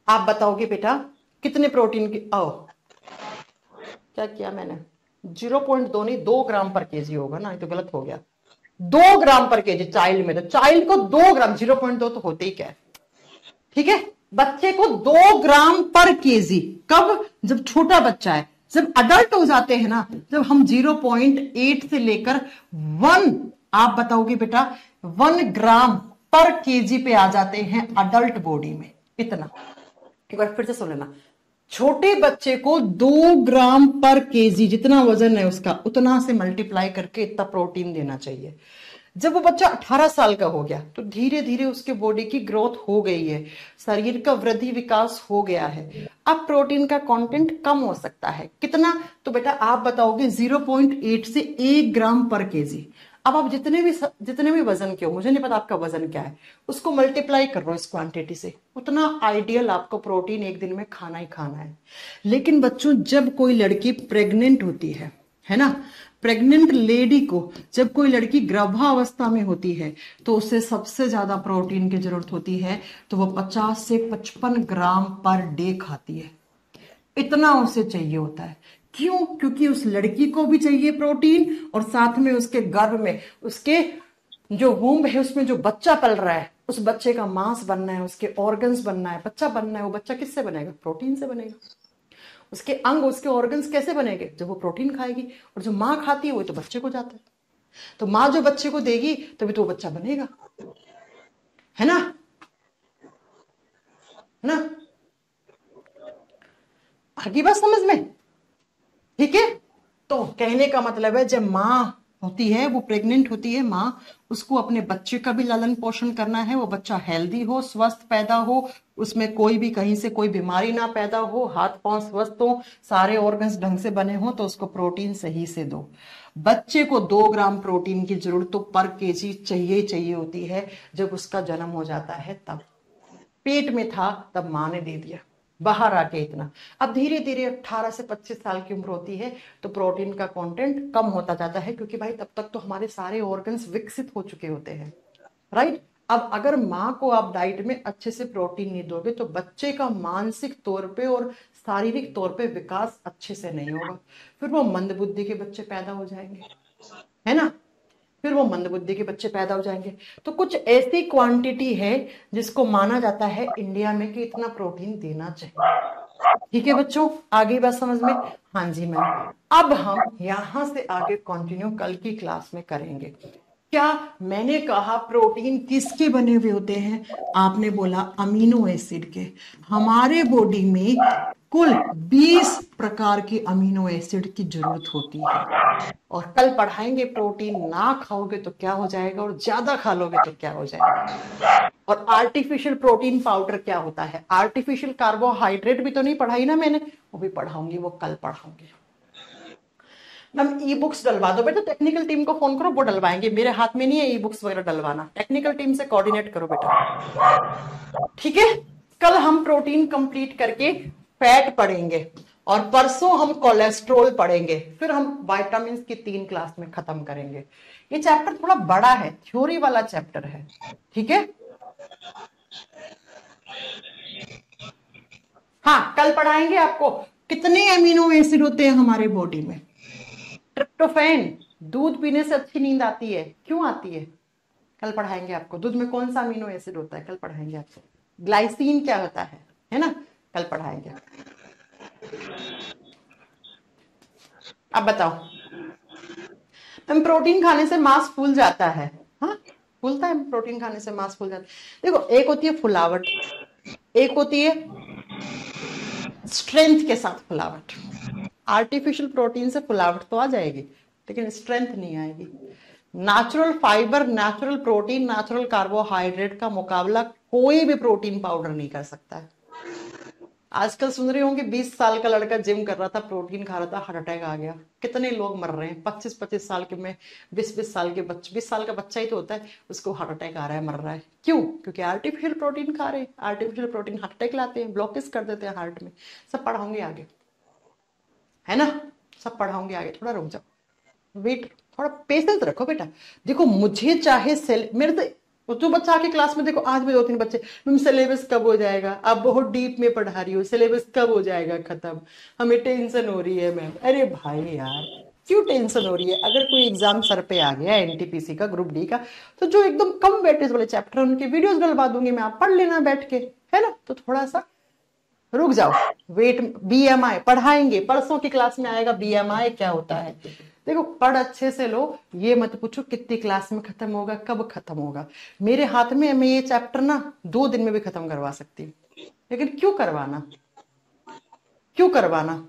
आप बताओगे बेटा कितने प्रोटीन की? आओ, क्या किया मैंने? 0.2 नहीं, 2 ग्राम पर केजी होगा ना, ये तो गलत हो गया। 2 ग्राम पर केजी चाइल्ड में, तो चाइल्ड को 2 ग्राम, 0.2 तो होते ही क्या है, ठीक है। बच्चे को 2 ग्राम पर केजी, कब? जब छोटा बच्चा है। जब अडल्ट हो जाते हैं ना, जब हम 0.8 से लेकर 1, आप बताओगे बेटा 1 ग्राम पर केजी पे आ जाते हैं अडल्ट बॉडी में। इतना, एक बार फिर से सुन लेना, छोटे बच्चे को 2 ग्राम पर केजी, जितना वजन है उसका उतना से मल्टीप्लाई करके इतना प्रोटीन देना चाहिए। जब वो बच्चा 18 साल का हो गया तो धीरे धीरे उसके बॉडी की ग्रोथ हो गई है, शरीर का वृद्धि विकास हो गया है, अब प्रोटीन का कंटेंट कम हो सकता है। कितना? तो बेटा आप बताओगे 0.8 से 1 ग्राम पर केजी। अब आप जितने भी वजन के हो, मुझे नहीं पता आपका वजन क्या है, उसको मल्टीप्लाई कर लो इस क्वांटिटी से, उतना आइडियल आपको प्रोटीन एक दिन में खाना ही खाना है। लेकिन बच्चों, जब कोई लड़की प्रेग्नेंट होती है ना, प्रेग्नेंट लेडी को जब कोई लड़की गर्भावस्था में होती है तो उसे सबसे ज्यादा प्रोटीन की जरूरत होती है, तो वो 50 से 55 ग्राम पर डे खाती है। इतना उसे चाहिए होता है। क्यों? क्योंकि उस लड़की को भी चाहिए प्रोटीन, और साथ में उसके गर्भ में, उसके जो वूम्ब है उसमें जो बच्चा पल रहा है, उस बच्चे का मांस बनना है, उसके ऑर्गन्स बनना है, बच्चा बनना है। वो बच्चा किससे बनेगा? प्रोटीन से बनेगा। उसके अंग, उसके ऑर्गन्स कैसे बनेंगे? जब वो प्रोटीन खाएगी, और जो माँ खाती है वो तो बच्चे को जाता है, तो माँ जो बच्चे को देगी तभी तो वो बच्चा बनेगा, है ना, है ना? आगे बात समझ में? ठीक है। तो कहने का मतलब है, जब माँ होती है, वो प्रेग्नेंट होती है माँ, उसको अपने बच्चे का भी लालन पोषण करना है, वो बच्चा हेल्दी हो, स्वस्थ पैदा हो, उसमें कोई भी कहीं से कोई बीमारी ना पैदा हो, हाथ पांव स्वस्थ हो, सारे ऑर्गन्स ढंग से बने हो, तो उसको प्रोटीन सही से दो। बच्चे को 2 ग्राम प्रोटीन की जरूरत तो पर केजी चाहिए होती है। जब उसका जन्म हो जाता है, तब पेट में था तब माँ ने दे दिया, बाहर आके इतना। अब धीरे धीरे 18 से 25 साल की उम्र होती है तो प्रोटीन का कंटेंट कम होता जाता है, क्योंकि भाई तब तक तो हमारे सारे ऑर्गन्स विकसित हो चुके होते हैं, राइट। अब अगर माँ को आप डाइट में अच्छे से प्रोटीन नहीं दोगे तो बच्चे का मानसिक तौर पे और शारीरिक तौर पे विकास अच्छे से नहीं होगा, फिर वो मंदबुद्धि के बच्चे पैदा हो जाएंगे, है ना, फिर वो मंदबुद्धि के बच्चे पैदा हो जाएंगे। तो कुछ ऐसी क्वांटिटी है जिसको माना जाता है इंडिया में कि इतना प्रोटीन देना चाहिए। ठीक है बच्चों, आगे बात समझ में? हाँ जी मैम। अब हम यहां से आगे कंटिन्यू कल की क्लास में करेंगे। क्या मैंने कहा प्रोटीन किसके बने हुए होते हैं? आपने बोला अमीनो एसिड के। हमारे बॉडी में कुल 20 प्रकार के अमीनो एसिड की जरूरत होती है, और कल पढ़ाएंगे प्रोटीन ना खाओगे तो क्या हो जाएगा, और ज्यादा खा लोगे तो क्या हो जाएगा, और आर्टिफिशियल प्रोटीन पाउडर क्या होता है, आर्टिफिशियल कार्बोहाइड्रेट भी तो नहीं पढ़ाई ना मैंने, वो भी पढ़ाऊंगी, वो कल पढ़ाऊंगी। मैम ई बुक्स डलवा दो बेटा, टेक्निकल टीम को फोन करो, वो डलवाएंगे, मेरे हाथ में नहीं है ई बुक्स वगैरह डलवाना, टेक्निकल टीम से कोऑर्डिनेट करो बेटा, ठीक है। कल हम प्रोटीन कंप्लीट करके फैट पढ़ेंगे, और परसों हम कोलेस्ट्रॉल पढ़ेंगे, फिर हम विटामिन की 3 क्लास में खत्म करेंगे। ये चैप्टर थोड़ा बड़ा है, थ्योरी वाला चैप्टर है, ठीक है। हाँ, कल पढ़ाएंगे आपको कितने अमीनो एसिड होते हैं हमारे बॉडी में। ट्रिप्टोफैन, दूध पीने से अच्छी नींद आती है, क्यों आती है? कल पढ़ाएंगे आपको। दूध में कौन सा अमीनो एसिड होता है, कल पढ़ाएंगे आपको। ग्लाइसिन क्या होता है ना, कल पढ़ाएंगे। अब बताओ, मैम प्रोटीन खाने से मांस फूल जाता है, हाँ, फूलता है प्रोटीन खाने से, मांस फूल जाता है। देखो एक होती है फुलावट, एक होती है स्ट्रेंथ के साथ फुलावट। आर्टिफिशियल प्रोटीन से फुलावट तो आ जाएगी लेकिन स्ट्रेंथ नहीं आएगी। Natural fibre, natural protein, natural carbohydrate का मुकाबला कोई भी प्रोटीन पाउडर नहीं कर सकता है। आजकल सुन रहे होंगे 20 साल का लड़का जिम कर रहा था, प्रोटीन खा रहा था, हार्ट अटैक आ गया। कितने लोग मर रहे हैं 25-25 साल के में, 20-20 साल के बच्चे, 20 साल का बच्चा ही तो होता है, उसको हार्ट अटैक आ रहा है, मर रहा है। क्यों? क्योंकि आर्टिफिशियल प्रोटीन खा रहे हैं। आर्टिफिशियल प्रोटीन हार्ट अटैक लाते हैं, ब्लॉकेज कर देते हैं हार्ट में। सब पढ़ाऊंगी आगे, है ना, सब पढ़ाऊंगी आगे, थोड़ा रुक जाओ, वेट, थोड़ा पेशेंस रखो बेटा। देखो मुझे चाहे सेल मेरे तो जो बच्चा आके क्लास में, देखो आज भी 2-3 बच्चे, मैम सिलेबस कब हो जाएगा, आप बहुत डीप में पढ़ा रही हो, सिलेबस कब हो जाएगा खत्म, हमें टेंशन हो रही है मैम। अरे भाई यार, क्यों टेंशन हो रही है? अगर कोई एग्जाम सर पे आ गया एनटीपीसी का, ग्रुप डी का, तो जो एकदम कम वेटेज वाले चैप्टर उनके वीडियोस डलवा दूंगी मैं, आप पढ़ लेना बैठ के, है ना। तो थोड़ा सा रुक जाओ, वेट। बीएमआई पढ़ाएंगे, परसों की क्लास में आएगा बीएमआई क्या होता है। देखो पढ़ अच्छे से लो, ये मत पूछो कितनी क्लास में खत्म होगा, कब खत्म होगा। मेरे हाथ में, मैं ये चैप्टर ना 2 दिन में भी खत्म करवा सकती हूँ, लेकिन क्यों करवाना, क्यों करवाना।